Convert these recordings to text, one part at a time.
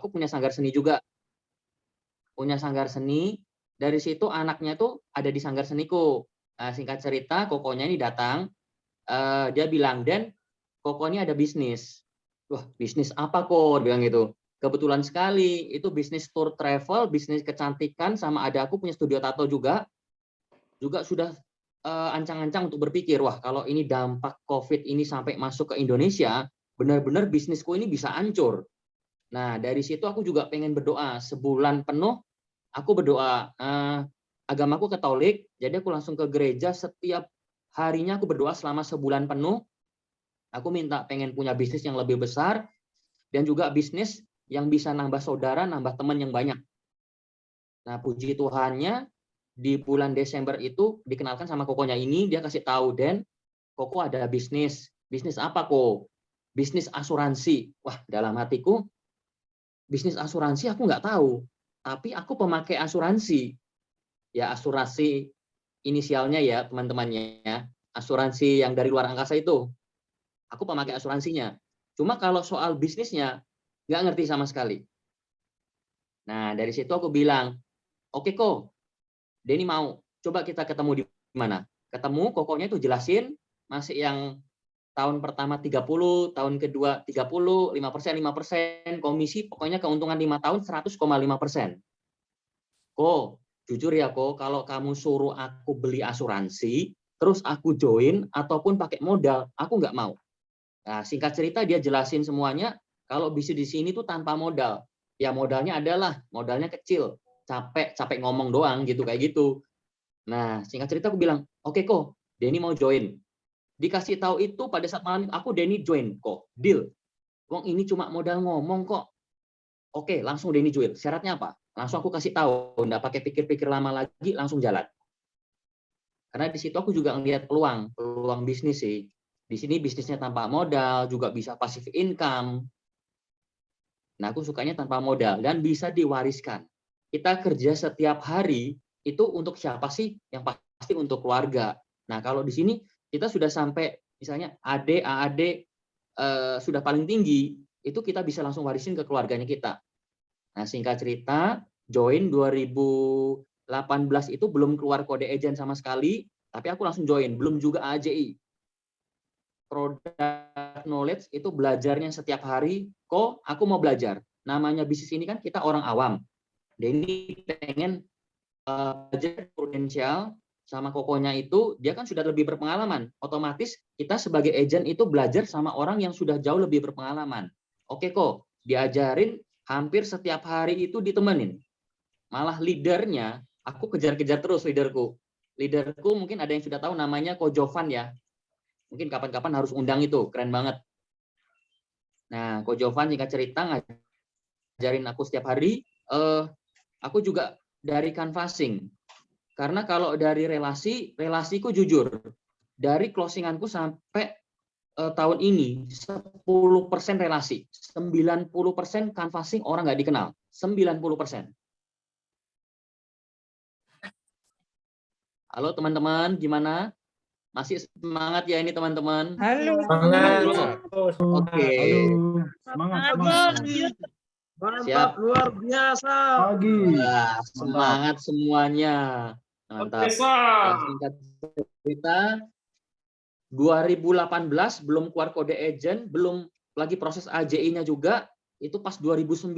aku punya sanggar seni juga. Punya sanggar seni, dari situ anaknya tuh ada di sanggar seniku. Nah, singkat cerita, kokonya ini datang, dia bilang, "Den, Koko ini ada bisnis." Wah, bisnis apa kok? Dia bilang gitu. Kebetulan sekali, itu bisnis tour travel, bisnis kecantikan, sama ada aku punya studio tato juga sudah ancang-ancang untuk berpikir, wah kalau ini dampak COVID ini sampai masuk ke Indonesia, benar-benar bisnisku ini bisa hancur. Nah, dari situ aku juga pengen berdoa. Sebulan penuh aku berdoa. Agamaku Katolik, jadi aku langsung ke gereja setiap harinya aku berdoa selama sebulan penuh. Aku minta pengen punya bisnis yang lebih besar dan juga bisnis yang bisa nambah saudara, nambah teman yang banyak. Nah, puji Tuhannya di bulan Desember itu dikenalkan sama kokonya ini, dia kasih tahu, "Den, Koko ada bisnis. Bisnis apa kok? Bisnis asuransi." Wah, dalam hatiku, bisnis asuransi aku nggak tahu, tapi aku pemakai asuransi. Ya, asuransi inisialnya ya, teman-temannya ya. Asuransi yang dari luar angkasa itu. Aku pemakai asuransinya. Cuma kalau soal bisnisnya, nggak ngerti sama sekali. Nah, dari situ aku bilang, "Oke kok, Denny mau. Coba kita ketemu di mana?" Ketemu, kokonya itu jelasin, masih yang tahun pertama 30, tahun kedua 30, 5%, 5%, komisi, pokoknya keuntungan 5 tahun 100,5%. Kok, jujur ya kok, kalau kamu suruh aku beli asuransi, terus aku join, ataupun pakai modal, aku nggak mau. Nah, singkat cerita dia jelasin semuanya, kalau bisnis di sini tuh tanpa modal. Ya modalnya adalah, modalnya kecil, capek ngomong doang gitu, kayak gitu. Nah, singkat cerita aku bilang, "Oke kok, Denny mau join." Dikasih tahu itu pada saat malam, aku Denny join kok, deal. Wong ini cuma modal ngomong kok. Oke, langsung Denny join. Syaratnya apa? Langsung aku kasih tahu, nggak pakai pikir-pikir lama lagi, langsung jalan. Karena di situ aku juga ngelihat peluang bisnis sih. Di sini bisnisnya tanpa modal, juga bisa passive income. Nah, aku sukanya tanpa modal dan bisa diwariskan. Kita kerja setiap hari itu untuk siapa sih? Yang pasti untuk keluarga. Nah, kalau di sini kita sudah sampai misalnya AD, AAD sudah paling tinggi, itu kita bisa langsung warisin ke keluarganya kita. Nah, singkat cerita, join 2018 itu belum keluar kode agent sama sekali, tapi aku langsung join, belum juga AJI. Product knowledge itu belajarnya setiap hari, kok aku mau belajar. Namanya bisnis ini kan kita orang awam. Dan ini pengen belajar prudensial sama kokonya itu, dia kan sudah lebih berpengalaman. Otomatis kita sebagai agent itu belajar sama orang yang sudah jauh lebih berpengalaman. Oke kok, diajarin hampir setiap hari itu ditemenin. Malah leadernya, aku kejar-kejar terus leaderku. Leaderku mungkin ada yang sudah tahu namanya Ko Jovan ya. Mungkin kapan-kapan harus undang itu, keren banget. Nah, Ko Jovan singkat cerita ngajarin aku setiap hari. Aku juga dari canvassing. Karena kalau dari relasiku jujur. Dari closinganku sampai tahun ini 10% relasi, 90% canvassing orang nggak dikenal, 90%. Halo teman-teman, gimana? Masih semangat ya ini teman-teman? Halo. Semangat. Oke. Semangat. Siap. Luar biasa. Pagi. Wah, semangat semuanya. Mantap. Nah, singkat cerita, 2018 belum keluar kode agent, belum lagi proses AJI-nya juga, itu pas 2019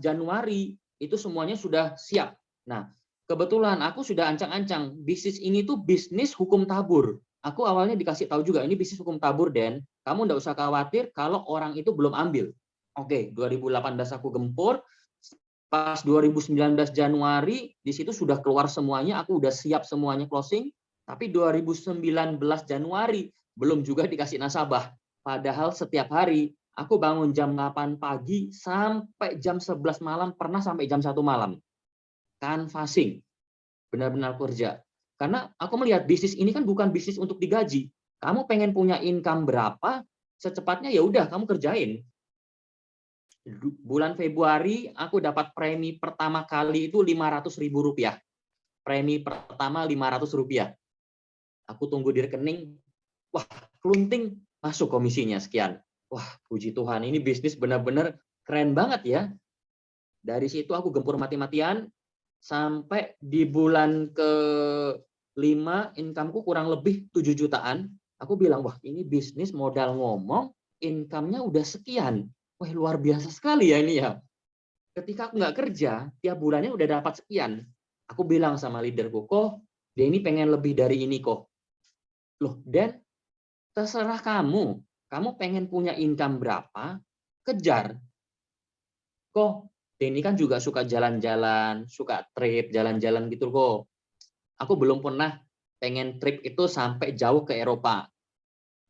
Januari, itu semuanya sudah siap. Nah, kebetulan aku sudah ancang-ancang, bisnis ini tuh bisnis hukum tabur. Aku awalnya dikasih tahu juga, ini bisnis hukum tabur, Den. Kamu nggak usah khawatir kalau orang itu belum ambil. Oke, 2018 aku gempur, pas 2019 Januari, di situ sudah keluar semuanya, aku udah siap semuanya closing, tapi 2019 Januari belum juga dikasih nasabah. Padahal setiap hari aku bangun jam 8 pagi sampai jam 11 malam, pernah sampai jam 1 malam. Canvassing. Benar-benar kerja. Karena aku melihat bisnis ini kan bukan bisnis untuk digaji. Kamu pengen punya income berapa, secepatnya ya udah kamu kerjain. Bulan Februari aku dapat premi pertama kali itu Rp500.000. Premi pertama Rp500. Aku tunggu di rekening, wah kelunting masuk komisinya sekian. Wah puji Tuhan, ini bisnis benar-benar keren banget ya. Dari situ aku gempur mati-matian sampai di bulan ke-5 income-ku kurang lebih 7 jutaan. Aku bilang, wah ini bisnis modal ngomong, income-nya udah sekian. Wah luar biasa sekali ya ini ya. Ketika aku nggak kerja, tiap bulannya udah dapat sekian. Aku bilang sama leaderku, kok dia ini pengen lebih dari ini kok. Loh, Dan, terserah kamu. Kamu pengen punya income berapa, kejar. Kok, Denny kan juga suka jalan-jalan, suka trip, jalan-jalan gitu kok. Aku belum pernah pengen trip itu sampai jauh ke Eropa.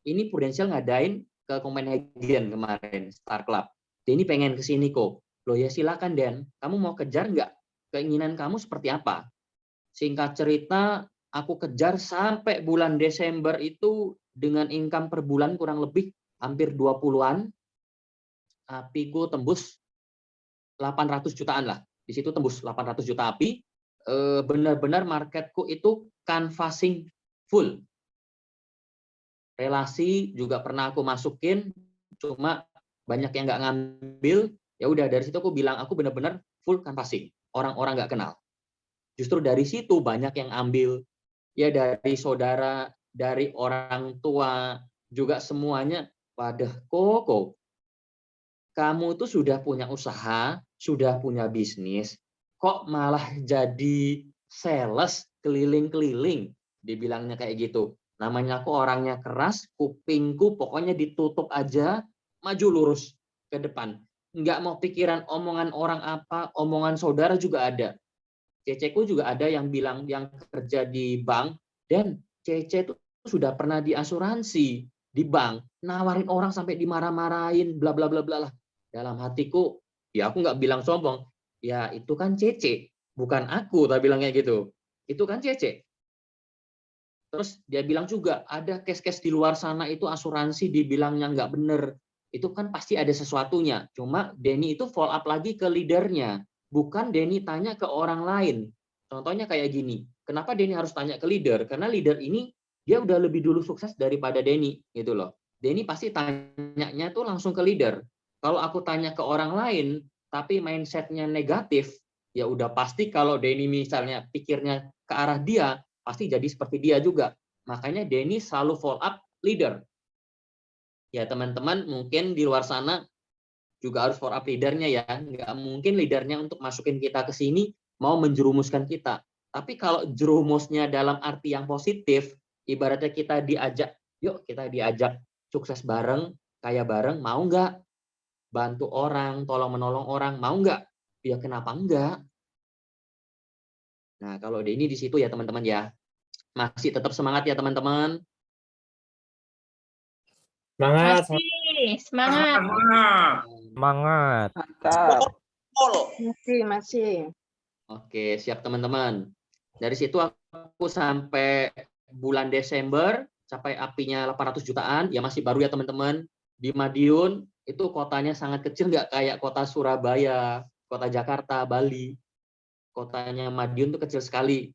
Ini Prudential ngadain ke Copenhagen kemarin, Star Club. Denny pengen ke sini kok. Loh ya silakan Dan, kamu mau kejar nggak? Keinginan kamu seperti apa? Singkat cerita, aku kejar sampai bulan Desember itu dengan income per bulan kurang lebih hampir 20-an. Apiku tembus 800 jutaan lah. Di situ tembus 800 juta api. Benar-benar marketku itu canvassing full. Relasi juga pernah aku masukin, cuma banyak yang nggak ngambil. Ya udah dari situ aku bilang aku benar-benar full canvassing. Orang-orang nggak kenal. Justru dari situ banyak yang ambil. Ya dari saudara, dari orang tua, juga semuanya. Waduh, kok kamu tuh sudah punya usaha, sudah punya bisnis, kok malah jadi sales keliling-keliling, dibilangnya kayak gitu. Namanya aku orangnya keras, kupingku pokoknya ditutup aja, maju lurus ke depan. Nggak mau pikiran omongan orang apa, omongan saudara juga ada. Ceceku juga ada yang bilang yang kerja di bank, dan Cece itu sudah pernah di asuransi, di bank, nawarin orang sampai dimarah-marahin, bla bla bla bla lah. Dalam hatiku, ya aku nggak bilang sombong, ya itu kan Cece, bukan aku, tak bilangnya gitu. Itu kan Cece. Terus dia bilang juga, ada case-case di luar sana itu asuransi dibilangnya nggak bener. Itu kan pasti ada sesuatunya. Cuma Denny itu follow up lagi ke leadernya. Bukan Denny tanya ke orang lain. Contohnya kayak gini, kenapa Denny harus tanya ke leader? Karena leader ini dia udah lebih dulu sukses daripada Denny, gitu loh. Denny pasti tanyanya tuh langsung ke leader. Kalau aku tanya ke orang lain, tapi mindsetnya negatif, ya udah pasti kalau Denny misalnya pikirnya ke arah dia, pasti jadi seperti dia juga. Makanya Denny selalu follow up leader. Ya teman-teman mungkin di luar sana juga harus follow up leadernya ya. Nggak mungkin leadernya untuk masukin kita ke sini mau menjerumuskan kita. Tapi kalau jerumusnya dalam arti yang positif, ibaratnya kita diajak, yuk kita diajak sukses bareng, kaya bareng, mau nggak? Bantu orang, tolong menolong orang, mau nggak? Ya kenapa enggak? Nah kalau Denny di situ ya teman-teman ya. Masih tetap semangat ya teman-teman. Semangat. Masih, semangat. Semangat. Mantap. Masih. Oke, siap teman-teman. Dari situ aku sampai bulan Desember, sampai apinya 800 jutaan, ya masih baru ya teman-teman. Di Madiun, itu kotanya sangat kecil, nggak kayak kota Surabaya, kota Jakarta, Bali. Kotanya Madiun itu kecil sekali.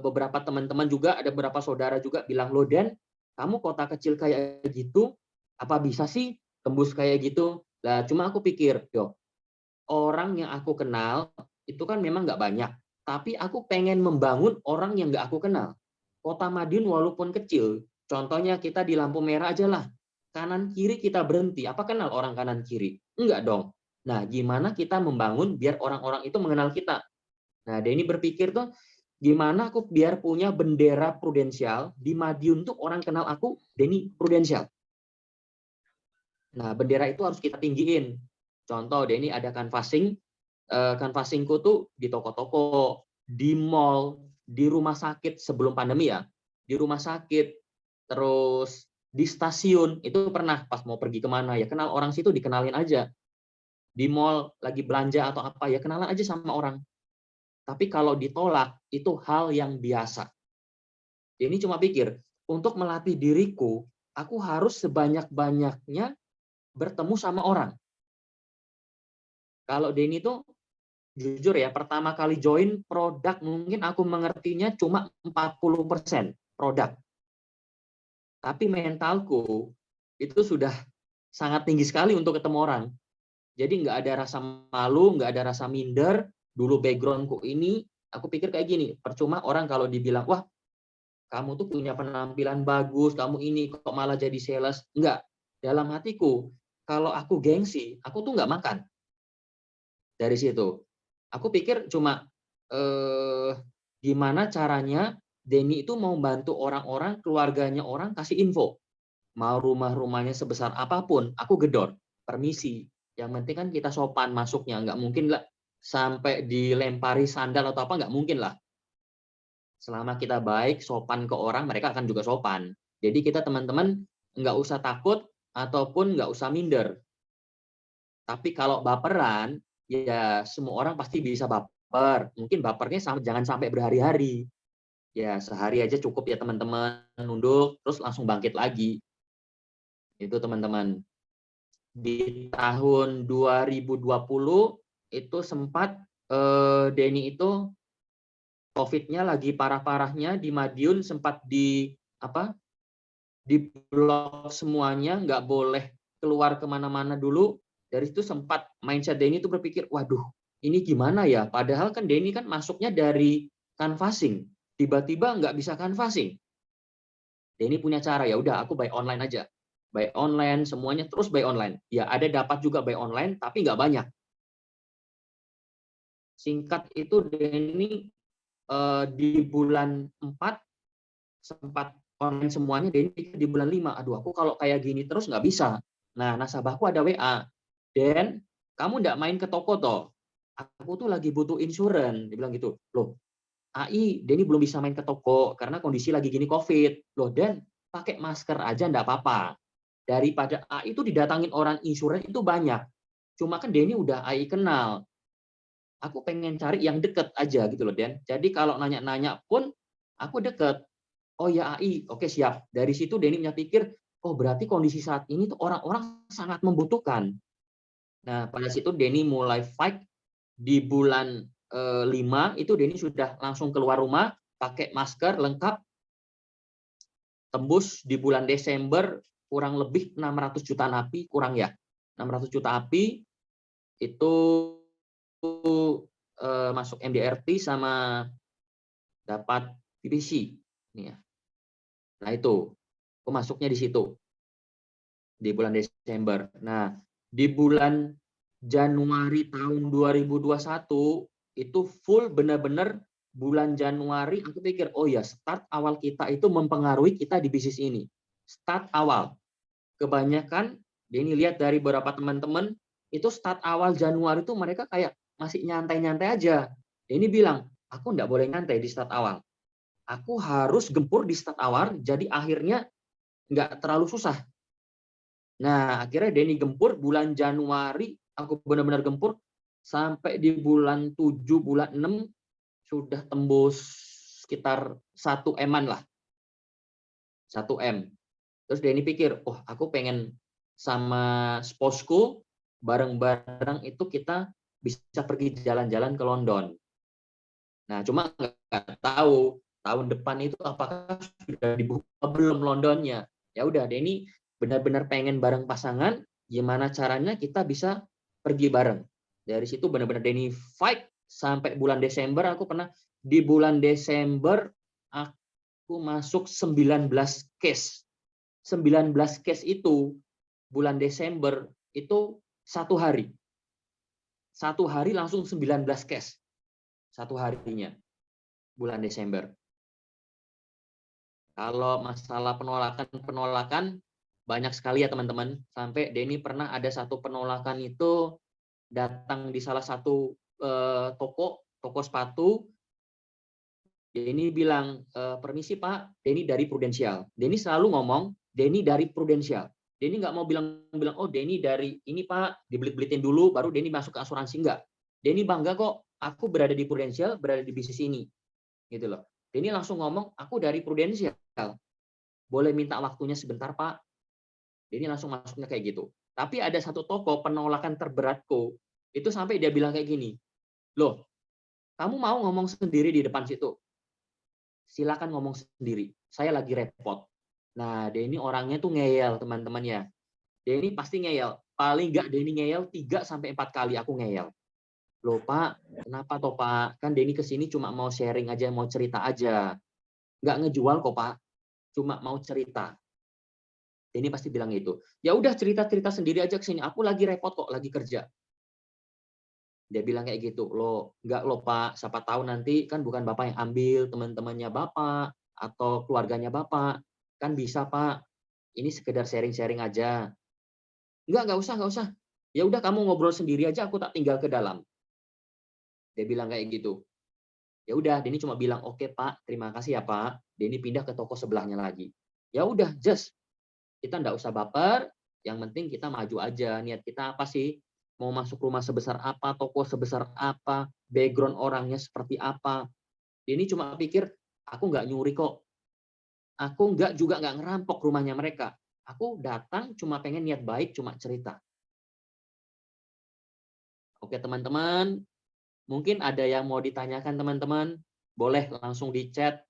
Beberapa teman-teman juga, ada beberapa saudara juga bilang, loh Dan, kamu kota kecil kayak gitu, apa bisa sih tembus kayak gitu? Lah, cuma aku pikir, yo, orang yang aku kenal itu kan memang nggak banyak, tapi aku pengen membangun orang yang nggak aku kenal. Kota Madiun walaupun kecil, contohnya kita di lampu merah aja lah, kanan kiri kita berhenti, apa kenal orang kanan kiri? Enggak dong. Nah, gimana kita membangun biar orang-orang itu mengenal kita? Nah, Denny berpikir tuh, gimana aku biar punya bendera Prudential di Madiun tuh orang kenal aku, Denny Prudential. Nah, bendera itu harus kita tinggiin. Contoh, Denny ada canvassing, canvassingku tuh di toko-toko, di mall, di rumah sakit sebelum pandemi ya, di rumah sakit, terus di stasiun, itu pernah pas mau pergi kemana, ya kenal orang situ dikenalin aja. Di mall, lagi belanja atau apa, ya kenalan aja sama orang. Tapi kalau ditolak, itu hal yang biasa. Ini cuma pikir, untuk melatih diriku, aku harus sebanyak-banyaknya bertemu sama orang. Kalau Denny tuh jujur ya, pertama kali join produk mungkin aku mengertinya cuma 40% produk. Tapi mentalku itu sudah sangat tinggi sekali untuk ketemu orang. Jadi nggak ada rasa malu, nggak ada rasa minder. Dulu backgroundku ini, aku pikir kayak gini, percuma orang kalau dibilang, wah kamu tuh punya penampilan bagus, kamu ini kok malah jadi sales. Enggak. Dalam hatiku, kalau aku gengsi, aku tuh nggak makan. Dari situ. Aku pikir cuma gimana caranya Denny itu mau bantu orang-orang, keluarganya orang kasih info. Mau rumah-rumahnya sebesar apapun, aku gedor. Permisi. Yang penting kan kita sopan masuknya. Nggak mungkin lah sampai dilempari sandal atau apa, nggak mungkin lah. Selama kita baik, sopan ke orang, mereka akan juga sopan. Jadi kita teman-teman nggak usah takut ataupun nggak usah minder. Tapi kalau baperan, ya semua orang pasti bisa baper. Mungkin bapernya jangan sampai berhari-hari. Ya sehari aja cukup ya teman-teman, nunduk terus langsung bangkit lagi. Itu teman-teman. Di tahun 2020 itu sempat Denny itu COVID-nya lagi parah-parahnya di Madiun, sempat di blok semuanya, nggak boleh keluar kemana-mana dulu. Dari itu sempat mindset Denny itu berpikir, waduh, ini gimana ya? Padahal kan Denny kan masuknya dari canvassing, tiba-tiba nggak bisa canvassing. Denny punya cara, ya udah aku buy online aja, buy online semuanya terus buy online. Ya ada dapat juga buy online, tapi nggak banyak. Singkat itu Denny di bulan 4 sempat online semuanya, di bulan 5, aduh aku kalau kayak gini terus nggak bisa. Nah, nasabahku ada WA, Dan, kamu nggak main ke toko toh? Aku tuh lagi butuh insurance. Dia bilang gitu. Loh, AI, Denny belum bisa main ke toko karena kondisi lagi gini COVID. Loh, Dan, pakai masker aja nggak apa-apa. Daripada AI itu didatangin orang insurance itu banyak. Cuma kan Denny udah AI kenal. Aku pengen cari yang deket aja gitu loh, Dan. Jadi kalau nanya-nanya pun, aku deket. Oh ya AI, oke siap. Dari situ Denny punya pikir, oh berarti kondisi saat ini tuh orang-orang sangat membutuhkan. Nah pada situ Denny mulai fight di bulan 5 itu Denny sudah langsung keluar rumah pakai masker lengkap, tembus di bulan Desember kurang lebih 600 juta napi, kurang ya 600 juta api itu masuk MDRT sama dapat PPC ini ya. Nah itu, aku masuknya di situ di bulan Desember. Nah, di bulan Januari tahun 2021 itu full benar-benar bulan Januari aku pikir, oh ya start awal kita itu mempengaruhi kita di bisnis ini. Start awal. Kebanyakan, ini lihat dari beberapa teman-teman, itu start awal Januari itu mereka kayak masih nyantai-nyantai aja. Ini bilang, aku nggak boleh nyantai di start awal. Aku harus gempur di start awal, jadi akhirnya nggak terlalu susah. Nah, akhirnya Denny gempur bulan Januari, aku benar-benar gempur, sampai di bulan 7, bulan 6, sudah tembus sekitar 1 M-an lah. 1 M. Terus Denny pikir, oh aku pengen sama spousku, bareng-bareng itu kita bisa pergi jalan-jalan ke London. Nah, cuma nggak tahu tahun depan itu apakah sudah dibuka belum Londonnya. Ya udah, Denny benar-benar pengen bareng pasangan, gimana caranya kita bisa pergi bareng. Dari situ benar-benar Denny fight sampai bulan Desember. Aku pernah di bulan Desember aku masuk 19 case. 19 case itu bulan Desember itu 1 hari. 1 hari langsung 19 case. 1 harinya bulan Desember. Kalau masalah penolakan banyak sekali ya teman-teman. Sampai Denny pernah ada satu penolakan itu datang di salah satu toko sepatu. Denny bilang, permisi Pak, Denny dari Prudential. Denny selalu ngomong, Denny dari Prudential. Denny nggak mau bilang, oh Denny dari ini Pak, dibelit-belitin dulu, baru Denny masuk ke asuransi. Enggak. Denny bangga kok, aku berada di Prudential, berada di bisnis ini. Gitu loh. Denny langsung ngomong, aku dari Prudential. Boleh minta waktunya sebentar Pak? Denny langsung masuknya kayak gitu. Tapi ada satu toko penolakan terberatku, itu sampai dia bilang kayak gini, loh, kamu mau ngomong sendiri di depan situ? Silakan ngomong sendiri. Saya lagi repot. Nah, Denny orangnya tuh ngeyel, teman-teman ya. Denny pasti ngeyel. paling nggak Denny ngeyel 3 sampai 4 kali aku ngeyel. Loh Pak, kenapa toh Pak? Kan Denny kesini cuma mau sharing aja, mau cerita aja. Nggak ngejual kok Pak, cuma mau cerita. Denny pasti bilang gitu. Ya udah cerita-cerita sendiri aja kesini, aku lagi repot kok, lagi kerja. Dia bilang kayak gitu, loh nggak loh Pak, siapa tahu nanti kan bukan Bapak yang ambil, teman-temannya Bapak, atau keluarganya Bapak. Kan bisa Pak, ini sekedar sharing-sharing aja. Nggak usah. Ya udah kamu ngobrol sendiri aja, aku tak tinggal ke dalam. Dia bilang kayak gitu. Ya udah, Denny cuma bilang, oke Pak, terima kasih ya Pak. Denny pindah ke toko sebelahnya lagi. Ya udah, just kita nggak usah baper, yang penting kita maju aja. Niat kita apa sih? Mau masuk rumah sebesar apa, toko sebesar apa, background orangnya seperti apa. Denny cuma pikir, aku nggak nyuri kok. Aku nggak ngerampok rumahnya mereka. Aku datang cuma pengen niat baik, cuma cerita. Oke teman-teman, mungkin ada yang mau ditanyakan teman-teman, boleh langsung di chat,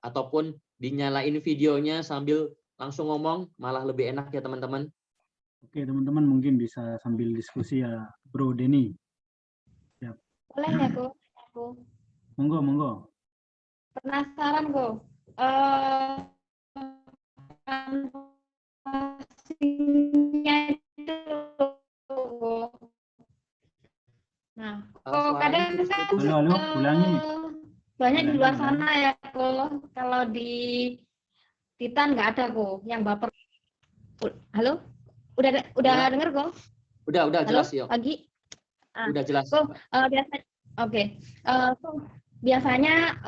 ataupun dinyalain videonya sambil langsung ngomong, malah lebih enak ya teman-teman. Oke, teman-teman mungkin bisa sambil diskusi ya, Bro Denny. Boleh ya, Ko? Aku Monggo. penasaran, Ko. Pastinya itu, Ko. Nah, kok Suaranya kadang kan putus-putus. Halo, ulangi. banyak di luar Ulangi. sana ya, Ko. Kalau di Titan nggak ada, Ko, yang baper. Halo? Udah Ya. denger, Ko? Udah Halo, jelas yuk. Pagi. Udah jelas. Kok biasanya, oke. Biasanya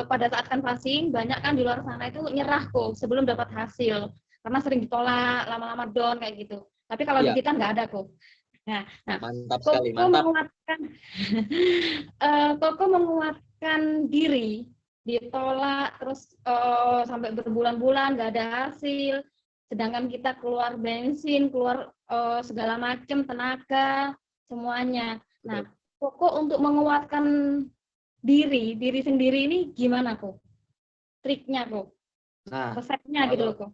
pada saat canvassing banyak kan di luar sana itu nyerah kok sebelum dapat hasil karena sering ditolak, lama-lama down kayak gitu. Tapi kalau di Iya. kita nggak ada kok. Nah, Mantap sekali, Koko mantap. menguatkan, Koko menguatkan diri, ditolak terus sampai berbulan-bulan nggak ada hasil. Sedangkan kita keluar bensin, keluar segala macam tenaga, semuanya. Nah, Koko untuk menguatkan diri sendiri ini gimana kok? Triknya kok? Nah, Resepnya gitu loh kok.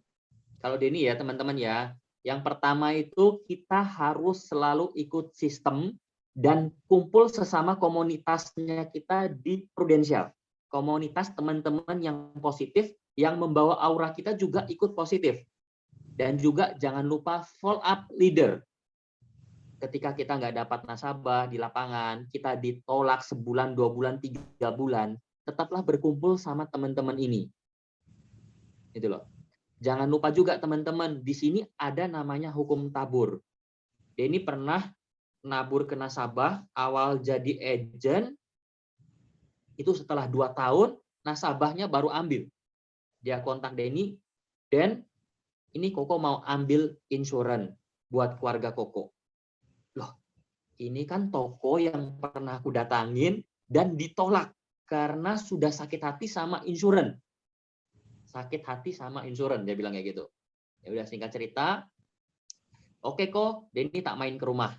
kalau Denny ya teman-teman ya, yang pertama itu kita harus selalu ikut sistem dan kumpul sesama komunitasnya kita di Prudential. Komunitas teman-teman yang positif, yang membawa aura kita juga ikut positif. Dan juga jangan lupa follow up leader. Ketika kita nggak dapat nasabah di lapangan, kita ditolak sebulan, 2 bulan, 3 bulan, tetaplah berkumpul sama teman-teman ini. Gitu loh. Jangan lupa juga teman-teman, di sini ada namanya hukum tabur. Denny pernah nabur ke nasabah, awal jadi agent, itu setelah 2 tahun, nasabahnya baru ambil. Dia kontak Denny, dan ini Koko mau ambil insurans buat keluarga Koko. Loh, ini kan toko yang pernah aku datangin dan ditolak karena sudah sakit hati sama insurans. Sakit hati sama insurans, dia bilang kayak gitu. Ya udah singkat cerita, oke kok, Denny tak main ke rumah.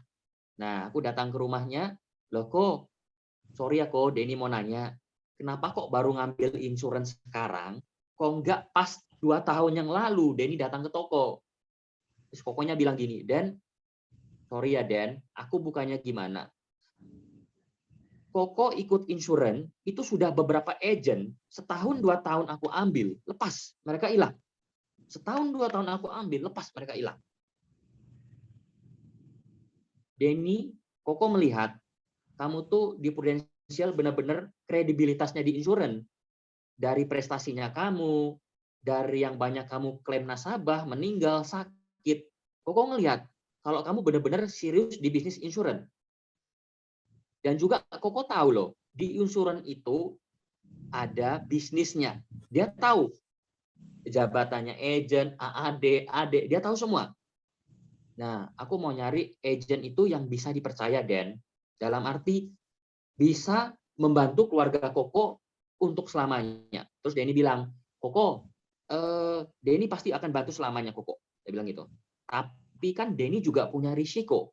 Nah, aku datang ke rumahnya, loh kok, sorry ya kok, Denny mau nanya, kenapa kok baru ngambil insurans sekarang? Kok nggak pas 2 tahun yang lalu Denny datang ke toko? Terus Kokonya bilang gini, Dan, sorry ya Dan, aku bukannya gimana. Koko ikut insurans, itu sudah beberapa agent, setahun 2 tahun aku ambil, lepas, mereka hilang. Setahun 2 tahun aku ambil, lepas, mereka hilang. Denny, Koko melihat, kamu tuh di Prudential benar-benar kredibilitasnya di insurans. Dari prestasinya kamu, dari yang banyak kamu klaim nasabah, meninggal, sakit. Koko ngelihat, kalau kamu benar-benar serius di bisnis insurans. Dan juga Koko tahu loh, di insurans itu ada bisnisnya. Dia tahu jabatannya agent, AAD, AD, dia tahu semua. Nah, aku mau nyari agent itu yang bisa dipercaya, Dan. Dalam arti bisa membantu keluarga Koko untuk selamanya. Terus Denny bilang, Koko, Denny pasti akan bantu selamanya, Koko. Dia bilang gitu. Tapi kan Denny juga punya risiko.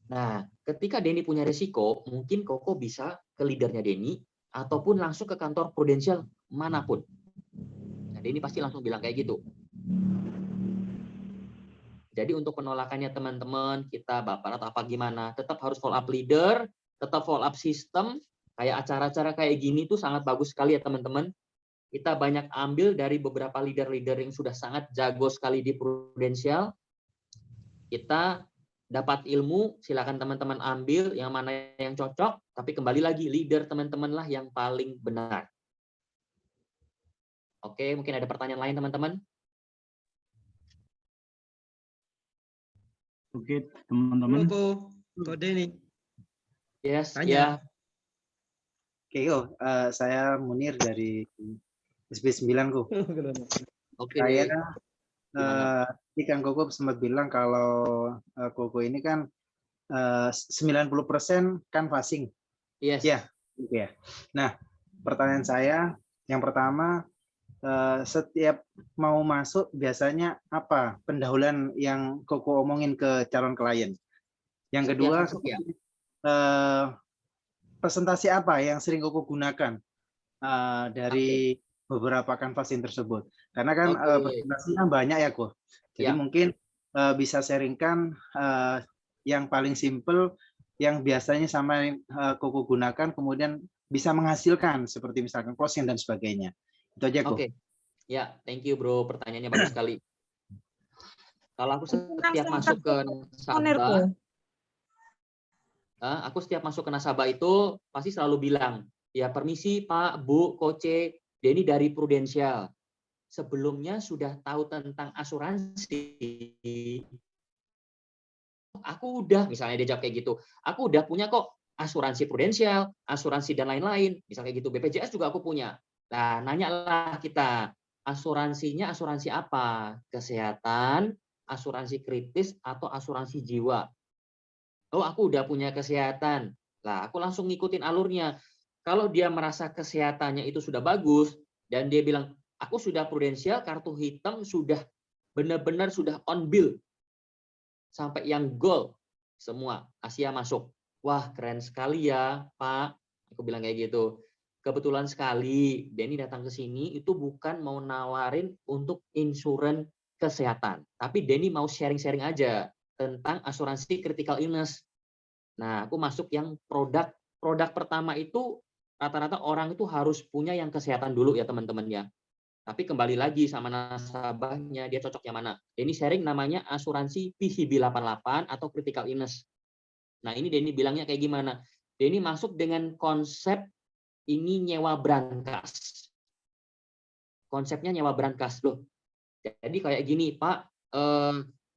Nah, ketika Denny punya risiko, mungkin Koko bisa ke leadernya Denny ataupun langsung ke kantor Prudential manapun. Nah, Denny pasti langsung bilang kayak gitu. Jadi untuk penolakannya teman-teman, kita baper atau apa gimana, tetap harus follow up leader, tetap follow up sistem, kayak acara-acara kayak gini tuh sangat bagus sekali ya teman-teman. Kita banyak ambil dari beberapa leader-leader yang sudah sangat jago sekali di Prudential. Kita dapat ilmu, silakan teman-teman ambil yang mana yang cocok, tapi kembali lagi leader teman-teman lah yang paling benar. Oke, mungkin ada pertanyaan lain teman-teman? Oke, teman-teman. Kok Denny? Yes, Tanya. ya. Oke, saya Munir dari SB9 kok. Oke. Saya Gimana? tadi Kang Koko sempat bilang kalau Koko ini kan 90% canvassing. Yes. Ya, gitu ya. Nah, pertanyaan saya yang pertama, setiap mau masuk biasanya apa pendahuluan yang Koko omongin ke calon klien? Yang kedua, masuk, ya? presentasi apa yang sering Koko gunakan dari beberapa canvassing tersebut? Karena kan presentasinya banyak ya, kok. Jadi mungkin bisa sharingkan yang paling simple yang biasanya sama Koko gunakan kemudian bisa menghasilkan seperti misalkan closing dan sebagainya. Itu aja, kok. Oke. Ya, thank you bro, pertanyaannya bagus sekali. Kalau aku setiap masuk ke nasabah, aku setiap masuk ke nasabah itu pasti selalu bilang, ya permisi Pak, Bu, Koce, Denny dari Prudential. Sebelumnya sudah tahu tentang asuransi. Aku udah, misalnya dia jawab kayak gitu, aku udah punya kok asuransi Prudential, asuransi dan lain-lain, misalnya kayak gitu. BPJS juga aku punya. Nah, nanyalah kita, asuransinya asuransi apa? Kesehatan, asuransi kritis, atau asuransi jiwa? Oh, aku udah punya kesehatan. Lah, aku langsung ngikutin alurnya. Kalau dia merasa kesehatannya itu sudah bagus, dan dia bilang, aku sudah Prudential, kartu hitam sudah benar-benar sudah on bill. Sampai yang gold, semua Asia masuk. Wah, keren sekali ya, Pak. Aku bilang kayak gitu. Kebetulan sekali, Denny datang ke sini itu bukan mau nawarin untuk insurans kesehatan. Tapi Denny mau sharing-sharing aja tentang asuransi critical illness. Nah, aku masuk yang produk pertama itu rata-rata orang itu harus punya yang kesehatan dulu ya teman-teman ya. Tapi kembali lagi sama nasabahnya, dia cocok yang mana. Denny sharing namanya asuransi PCB 88 atau critical illness. Nah, ini Denny bilangnya kayak gimana? Denny masuk dengan konsep ini nyewa brankas. Konsepnya nyewa brankas loh. Jadi kayak gini, Pak,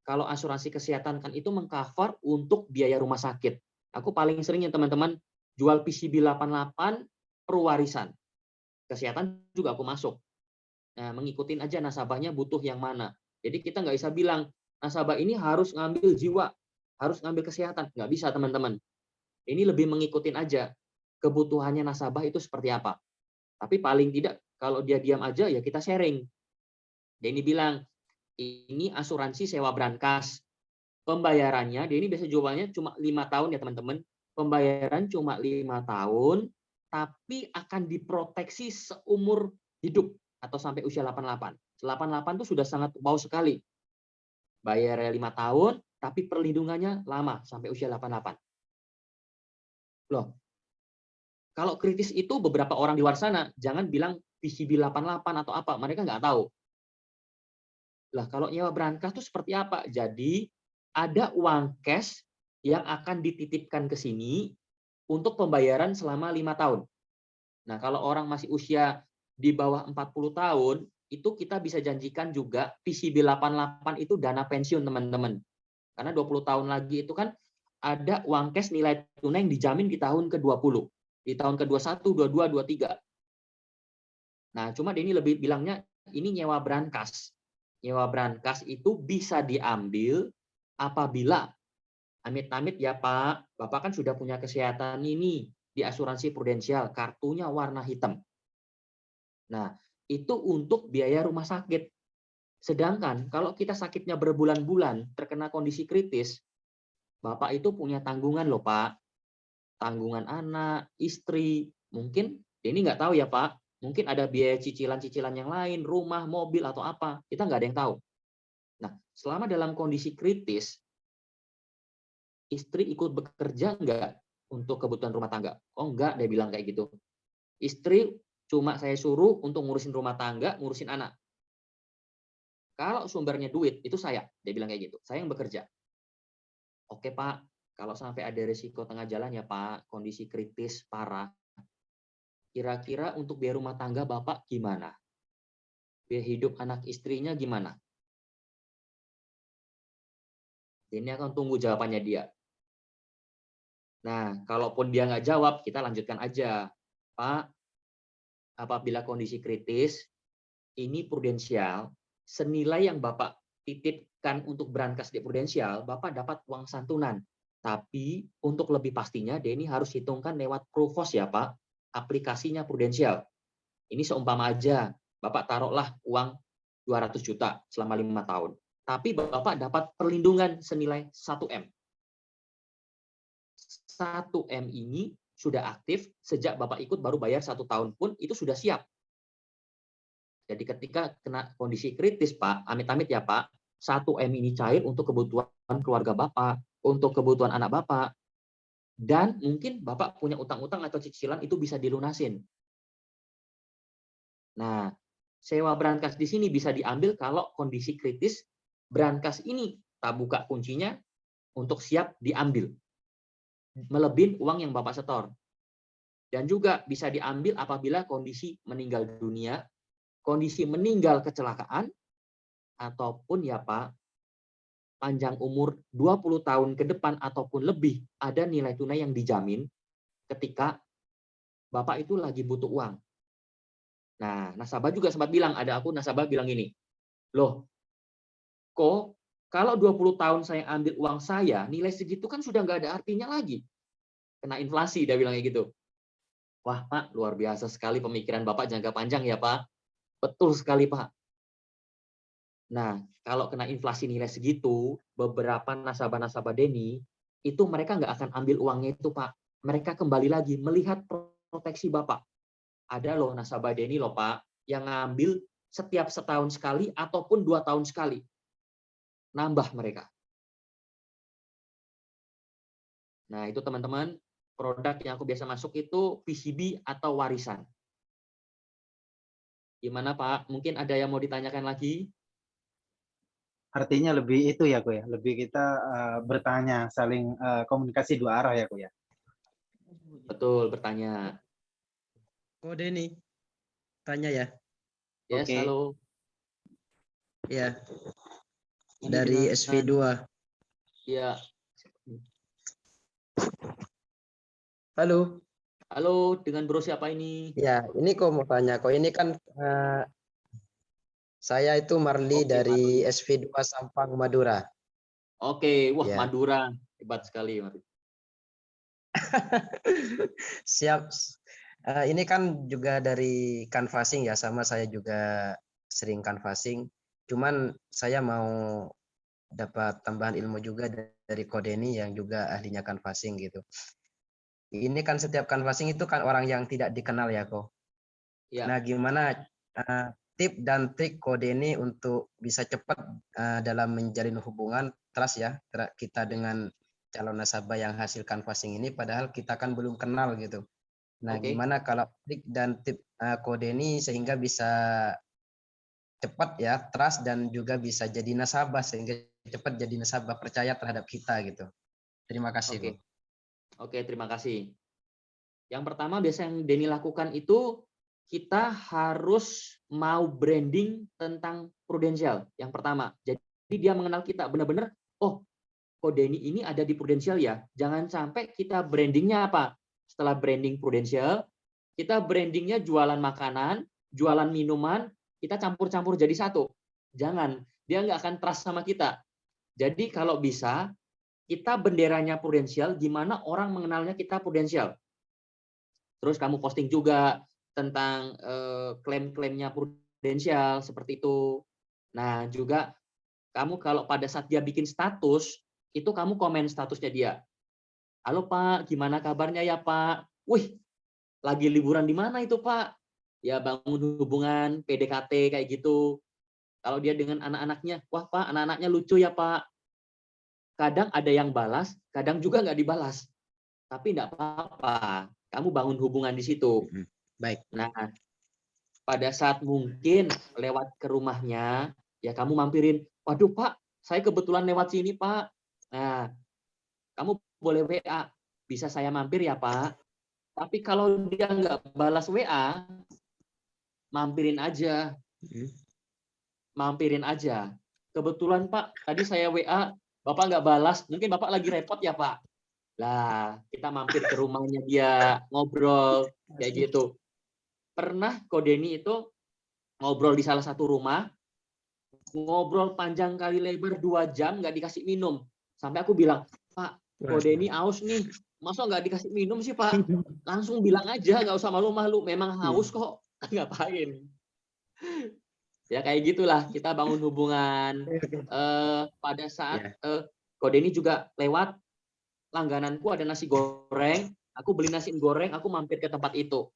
kalau asuransi kesehatan kan itu mengcover untuk biaya rumah sakit. Aku paling seringnya teman-teman jual PCB 88 perwarisan. Kesehatan juga aku masuk. Nah, mengikutin aja nasabahnya butuh yang mana. Jadi kita nggak bisa bilang nasabah ini harus ngambil jiwa, harus ngambil kesehatan. Nggak bisa teman-teman. Ini lebih mengikutin aja kebutuhannya nasabah itu seperti apa. Tapi paling tidak kalau dia diam aja ya kita sharing. Denny bilang, ini asuransi sewa brankas. Pembayarannya, dia ini biasa jualnya cuma 5 tahun ya teman-teman. Pembayaran cuma 5 tahun, tapi akan diproteksi seumur hidup atau sampai usia 88. 88 itu sudah sangat wow sekali. Bayarnya 5 tahun, tapi perlindungannya lama sampai usia 88. Loh, kalau kritis itu beberapa orang di luar sana, jangan bilang PCB 88 atau apa, mereka nggak tahu. Lah kalau nyewa brankas itu seperti apa? Jadi ada uang cash yang akan dititipkan ke sini untuk pembayaran selama 5 tahun. Nah, kalau orang masih usia di bawah 40 tahun, itu kita bisa janjikan juga PCB 88 itu dana pensiun, teman-teman. Karena 20 tahun lagi itu kan ada uang cash nilai tunai yang dijamin di tahun ke-20. Di tahun ke-21, 22, 23. Nah, cuma Denny lebih bilangnya ini nyewa brankas. Nyewa brankas itu bisa diambil apabila amit-amit ya Pak, Bapak kan sudah punya kesehatan ini di asuransi Prudential, kartunya warna hitam. Nah, itu untuk biaya rumah sakit. Sedangkan kalau kita sakitnya berbulan-bulan, terkena kondisi kritis, Bapak itu punya tanggungan loh Pak. Tanggungan anak, istri, mungkin ini nggak tahu ya Pak, mungkin ada biaya cicilan-cicilan yang lain, rumah, mobil, atau apa, kita nggak ada yang tahu. Nah, selama dalam kondisi kritis, istri ikut bekerja enggak untuk kebutuhan rumah tangga? Oh enggak, dia bilang kayak gitu. Istri cuma saya suruh untuk ngurusin rumah tangga, ngurusin anak. Kalau sumbernya duit, itu saya. Dia bilang kayak gitu. Saya yang bekerja. Oke Pak, kalau sampai ada risiko tengah jalan ya Pak, kondisi kritis, parah. Kira-kira untuk biaya rumah tangga Bapak gimana? Biaya hidup anak istrinya gimana? Ini akan tunggu jawabannya dia. Nah, kalaupun dia nggak jawab, kita lanjutkan aja. Pak, apabila kondisi kritis, ini prudensial, senilai yang Bapak titipkan untuk berangkas di prudensial, Bapak dapat uang santunan. Tapi untuk lebih pastinya, Denny harus hitungkan lewat Provos ya Pak, aplikasinya prudensial. Ini seumpama aja, Bapak taruhlah uang 200 juta selama 5 tahun. Tapi Bapak dapat perlindungan senilai 1M. 1M ini sudah aktif sejak Bapak ikut baru bayar 1 tahun pun itu sudah siap. Jadi ketika kena kondisi kritis Pak, amit-amit ya Pak, 1M ini cair untuk kebutuhan keluarga Bapak, untuk kebutuhan anak Bapak, dan mungkin Bapak punya utang-utang atau cicilan itu bisa dilunasin. Nah, sewa berangkas di sini bisa diambil kalau kondisi kritis, berangkas ini tak buka kuncinya untuk siap diambil. Melebihi uang yang Bapak setor. Dan juga bisa diambil apabila kondisi meninggal dunia, kondisi meninggal kecelakaan, ataupun ya Pak, panjang umur 20 tahun ke depan ataupun lebih, ada nilai tunai yang dijamin ketika Bapak itu lagi butuh uang. Nah, nasabah juga sempat bilang, ada aku nasabah bilang gini, loh, kok kalau 20 tahun saya ambil uang saya, nilai segitu kan sudah nggak ada artinya lagi. Kena inflasi, dia bilang kayak gitu. Wah, Pak, luar biasa sekali pemikiran Bapak jangka panjang ya, Pak. Betul sekali, Pak. Nah, kalau kena inflasi nilai segitu, beberapa nasabah-nasabah Denny, itu mereka nggak akan ambil uangnya itu, Pak. Mereka kembali lagi melihat proteksi Bapak. Ada loh nasabah Denny loh, Pak, yang ngambil setiap setahun sekali ataupun 2 tahun sekali. Nambah mereka. Nah, itu teman-teman, produk yang aku biasa masuk itu PCB atau warisan. Gimana Pak? Mungkin ada yang mau ditanyakan lagi? Artinya lebih itu ya, Ko ya. Lebih kita bertanya, saling komunikasi 2 arah ya, Ko ya. Betul, bertanya. Ko Denny, tanya ya. Yes, Oke. halo. Ya, Ini dari dengan- SV2. Ya. Halo. Halo, dengan bro siapa ini? Ya, ini kok mau tanya. Kok ini kan saya itu Marli Oke, dari Marli. SV2 Sampang, Madura. Oke, wah Ya. Madura. Hebat sekali. Siap. Ini kan juga dari canvassing ya, sama saya juga sering canvassing. Cuman saya mau dapat tambahan ilmu juga dari Kodeni yang juga ahlinya canvassing gitu. Ini kan setiap canvassing itu kan orang yang tidak dikenal ya, Ko. Ya. Nah, gimana tip dan trik Kodeni untuk bisa cepat dalam menjalin hubungan trust ya kita dengan calon nasabah yang hasil canvassing ini, padahal kita kan belum kenal gitu. Nah, Oke. gimana kalau trik dan tip Kodeni sehingga bisa cepat ya trust dan juga bisa jadi nasabah sehingga cepat jadi nasabah percaya terhadap kita gitu. Terima kasih. Oke. Oke, terima kasih. Yang pertama biasa yang Denny lakukan itu kita harus mau branding tentang prudensial. Yang pertama. Jadi dia mengenal kita benar-benar, oh, kok Denny ini ada di prudensial ya. Jangan sampai kita brandingnya apa? Setelah branding prudensial, kita brandingnya jualan makanan, jualan minuman, kita campur-campur jadi satu. Jangan, dia nggak akan trust sama kita. Jadi kalau bisa, kita benderanya prudensial, gimana orang mengenalnya kita prudensial. Terus kamu posting juga tentang klaim-klaimnya prudensial, seperti itu. Nah, juga kamu kalau pada saat dia bikin status, itu kamu komen statusnya dia. Halo Pak, gimana kabarnya ya Pak? Wih, lagi liburan di mana itu Pak? Ya bangun hubungan, PDKT kayak gitu. Kalau dia dengan anak-anaknya, wah Pak, anak-anaknya lucu ya Pak. Kadang ada yang balas, kadang juga nggak dibalas. Tapi nggak apa-apa, kamu bangun hubungan di situ. Baik. Nah, pada saat mungkin lewat ke rumahnya, ya kamu mampirin, waduh Pak, saya kebetulan lewat sini Pak. Nah, kamu boleh WA, bisa saya mampir ya Pak. Tapi kalau dia nggak balas WA, mampirin aja. Mampirin aja. Kebetulan Pak, tadi saya WA, Bapak nggak balas, mungkin Bapak lagi repot ya Pak. Lah, kita mampir ke rumahnya dia, ngobrol, kayak gitu. Pernah Ko Denny itu ngobrol di salah satu rumah, ngobrol panjang kali lebar 2 jam, nggak dikasih minum. Sampai aku bilang, Pak, Ko Denny aus nih, masa nggak dikasih minum sih Pak? Langsung bilang aja, nggak usah malu-malu, memang haus kok, ngapain? Ya kayak gitulah, kita bangun hubungan. Pada saat Ko Denny juga lewat, langgananku ada nasi goreng, aku beli nasi goreng, aku mampir ke tempat itu.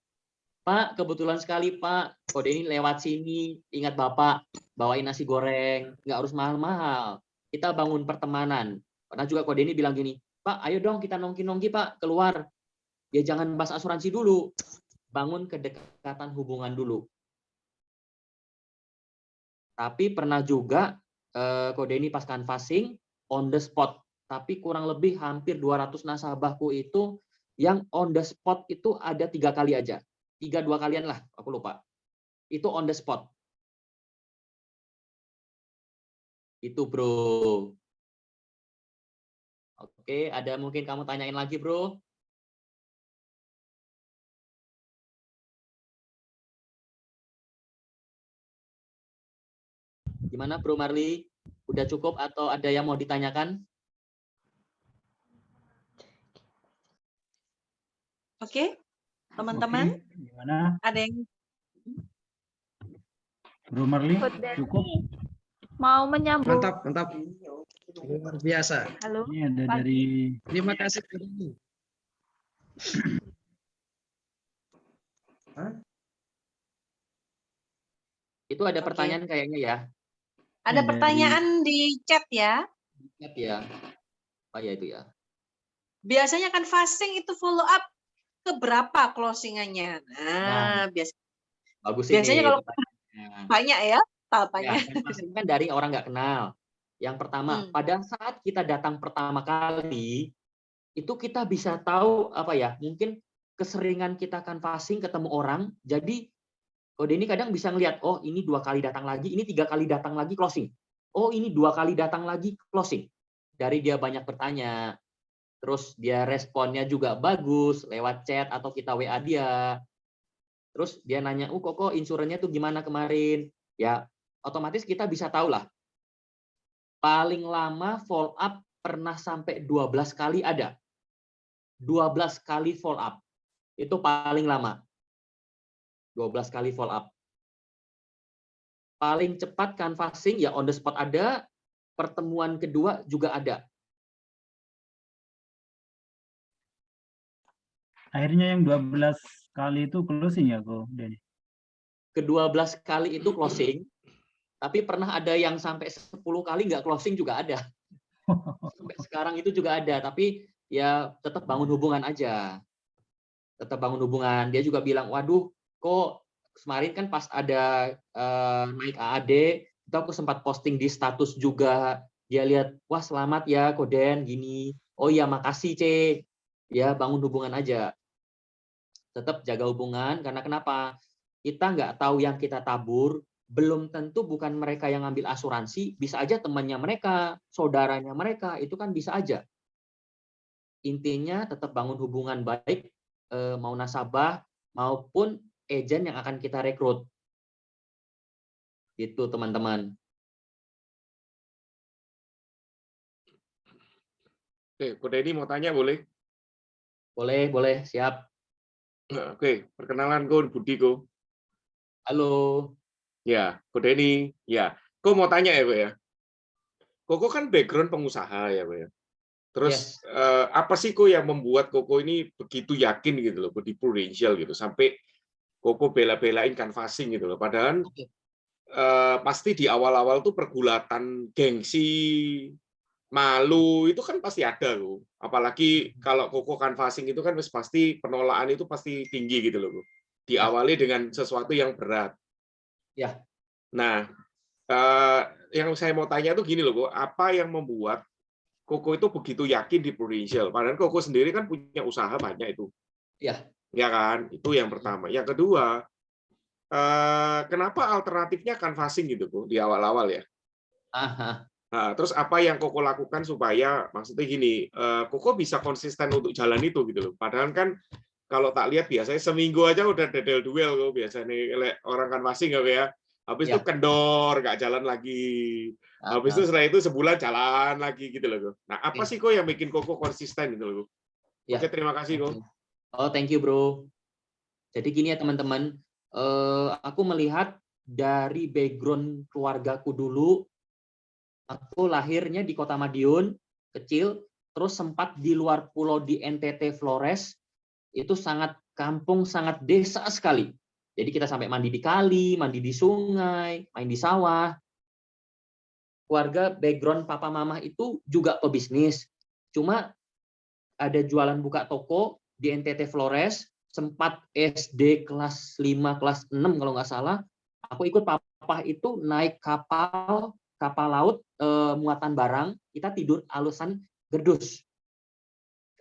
Pak, kebetulan sekali Pak, Ko Denny lewat sini, ingat Bapak, bawain nasi goreng, nggak harus mahal-mahal. Kita bangun pertemanan. Pernah juga Ko Denny bilang gini, Pak, ayo dong kita nongki-nongki Pak, keluar. Ya jangan bahas asuransi dulu, bangun kedekatan hubungan dulu. Tapi pernah juga Ko Denny pas canvassing, on the spot. Tapi kurang lebih hampir 200 nasabahku itu yang on the spot itu ada 3 kali aja. 3-2 kalian lah, aku lupa. Itu on the spot. Itu bro. Oke, ada mungkin kamu tanyain lagi bro? Gimana Bro Marli? Udah cukup atau ada yang mau ditanyakan? Oke, teman-teman, Gimana? ada yang Bro Marli, Ko Denny, cukup? mau menyambung. Mantap, mantap. Luar biasa. Halo. Ini ada Pagi. dari Terima kasih. Ko Denny. Itu ada Oke. pertanyaan kayaknya ya. ada dari- pertanyaan di chat ya? Ingat ya. Apa ya itu ya? Biasanya kan fasting itu follow up ke berapa closingannya? Nah, Bagus biasanya ini kalau pertanyaannya. banyak ya Ya, tahapannya. canvassing kan dari orang nggak kenal. Yang pertama, pada saat kita datang pertama kali, itu kita bisa tahu apa ya? Mungkin keseringan kita canvassing ketemu orang, jadi Ko Denny kadang bisa ngelihat, oh ini 2 kali datang lagi, ini 3 kali datang lagi closing. Oh ini 2 kali datang lagi closing. Dari dia banyak bertanya, terus dia responnya juga bagus lewat chat atau kita WA dia. Terus dia nanya, kok insurannya tuh gimana kemarin? Ya otomatis kita bisa tahu lah. Paling lama follow up pernah sampai 12 kali ada. 12 kali follow up. Itu paling lama. 12 kali follow up. Paling cepat canvassing ya on the spot ada, pertemuan kedua juga ada. akhirnya yang 12 kali itu closing ya Ko Denny? Ke-12 kali itu closing, tapi pernah ada yang sampai 10 kali nggak closing juga ada. Sampai sekarang itu juga ada, tapi ya tetap bangun hubungan aja. Tetap bangun hubungan. Dia juga bilang, waduh, kok kemarin kan pas ada naik AAD, itu aku sempat posting di status juga. Dia lihat, wah selamat ya Koden, gini. Oh iya makasih C. Ya bangun hubungan aja. Tetap jaga hubungan, karena kenapa? Kita nggak tahu yang kita tabur, belum tentu bukan mereka yang ngambil asuransi, bisa aja temannya mereka, saudaranya mereka, itu kan bisa aja. Intinya tetap bangun hubungan baik, mau nasabah maupun agen yang akan kita rekrut. Itu teman-teman. Oke, Ko Denny mau tanya boleh? Boleh, siap. Oke, perkenalan Ko, Budi Ko. Halo. Ya, Ko Denny. Ya, Ko mau tanya ya, Ko ya. Koko kan background pengusaha ya, Ko ya. Terus apa sih Ko yang membuat Koko ini begitu yakin gitu loh di Prudential gitu sampai Koko bela-belain canvassing gitu loh. Padahal pasti di awal-awal tuh pergulatan gengsi, malu itu kan pasti ada loh. Apalagi kalau Koko canvassing itu kan pasti penolakan itu pasti tinggi gitu loh. Diawali dengan sesuatu yang berat. Ya. Nah, yang saya mau tanya tuh gini loh, apa yang membuat Koko itu begitu yakin di Prudential? Padahal Koko sendiri kan punya usaha banyak itu. Ya. Ya kan? Itu yang pertama. Yang kedua, kenapa alternatifnya canvassing gitu, Bu, di awal-awal ya? Aha. Nah, terus apa yang Koko lakukan supaya maksudnya gini, Koko bisa konsisten untuk jalan itu gitu loh. Padahal kan kalau tak lihat biasanya seminggu aja udah dedel duel kok biasanya orang canvassing ya. Habis itu kendor, nggak jalan lagi. Habis itu setelah itu sebulan jalan lagi gitu loh. Nah, apa sih kok yang bikin Koko konsisten gitu loh? Oke, terima kasih kok. Oh, thank you, Bro. Jadi gini ya teman-teman, aku melihat dari background keluargaku dulu, aku lahirnya di Kota Madiun, kecil, terus sempat di luar pulau di NTT Flores, itu sangat kampung, sangat desa sekali. Jadi kita sampai mandi di kali, mandi di sungai, main di sawah. Keluarga background papa mama itu juga pebisnis. Cuma ada jualan buka toko di NTT Flores, sempat SD kelas 5, kelas 6 kalau nggak salah, aku ikut papa itu naik kapal laut muatan barang, kita tidur alasan gerdus.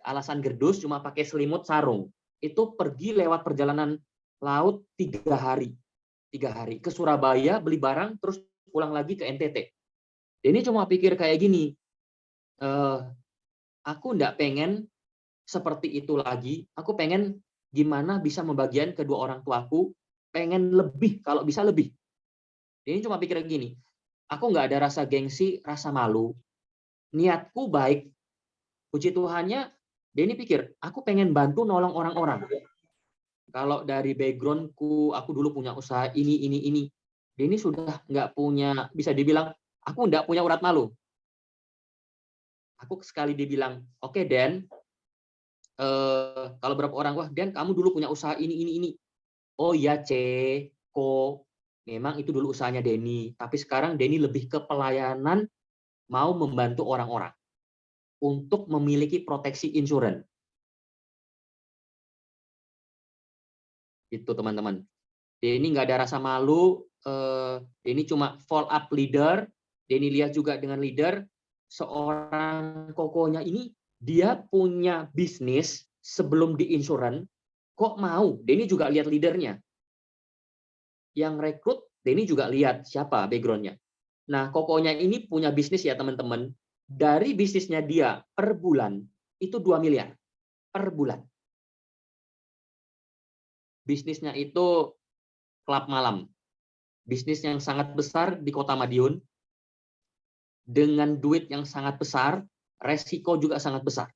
Alasan gerdus cuma pakai selimut sarung. Itu pergi lewat perjalanan laut 3 hari. 3 hari ke Surabaya beli barang terus pulang lagi ke NTT. Ini cuma pikir kayak gini. Aku nggak pengen seperti itu lagi. Aku pengen gimana bisa membagian kedua orang tuaku, pengen lebih, kalau bisa lebih. Ini cuma pikir gini, aku nggak ada rasa gengsi, rasa malu. Niatku baik. Puji Tuhannya, Denny pikir, aku pengen bantu nolong orang-orang. Kalau dari backgroundku, aku dulu punya usaha ini. Denny sudah nggak punya, bisa dibilang, aku nggak punya urat malu. Aku sekali dibilang, oke, Den, kalau berapa orang, wah Dan kamu dulu punya usaha ini. Oh iya Ko, memang itu dulu usahanya Denny, tapi sekarang Denny lebih ke pelayanan, mau membantu orang-orang untuk memiliki proteksi insurans. Itu teman-teman. Denny nggak ada rasa malu, Denny cuma follow up leader, Denny lihat juga dengan leader, seorang Kokonya ini, dia punya bisnis sebelum di insurans, kok mau? Denny juga lihat leadernya. Yang rekrut, Denny juga lihat siapa backgroundnya. Nah, Kokonya ini punya bisnis ya teman-teman. Dari bisnisnya dia per bulan, itu 2 miliar per bulan. Bisnisnya itu klub malam. Bisnis yang sangat besar di Kota Madiun. Dengan duit yang sangat besar, resiko juga sangat besar.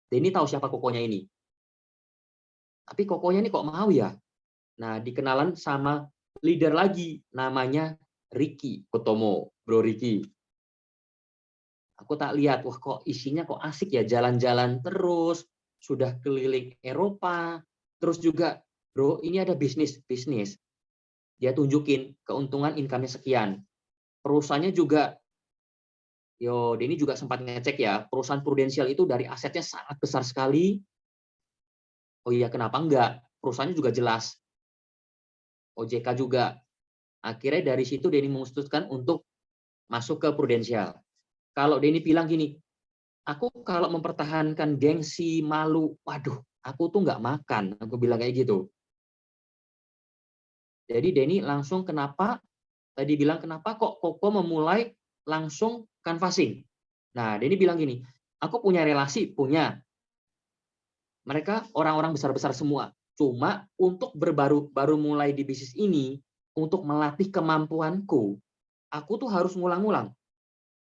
Denny tahu siapa Kokonya ini. Tapi Kokonya ini kok mau ya? Nah, dikenalan sama leader lagi, namanya Ricky Kotomo, Bro Ricky. Aku tak lihat, wah kok isinya kok asik ya, jalan-jalan terus, sudah keliling Eropa, terus juga, bro, ini ada bisnis. Dia tunjukin keuntungan income-nya sekian. Perusahaannya juga, Denny juga sempat ngecek ya, perusahaan Prudential itu dari asetnya sangat besar sekali. Oh iya, kenapa enggak? Perusahaannya juga jelas. OJK juga. Akhirnya dari situ Denny memutuskan untuk masuk ke Prudential. Kalau Denny bilang gini, aku kalau mempertahankan gengsi, malu, waduh, aku tuh nggak makan. Aku bilang kayak gitu. Jadi Denny langsung kenapa kok Koko memulai langsung canvassing. Nah, Denny bilang gini, aku punya relasi, punya. Mereka orang-orang besar-besar semua. Cuma untuk baru mulai di bisnis ini, untuk melatih kemampuanku, aku tuh harus ngulang-ngulang.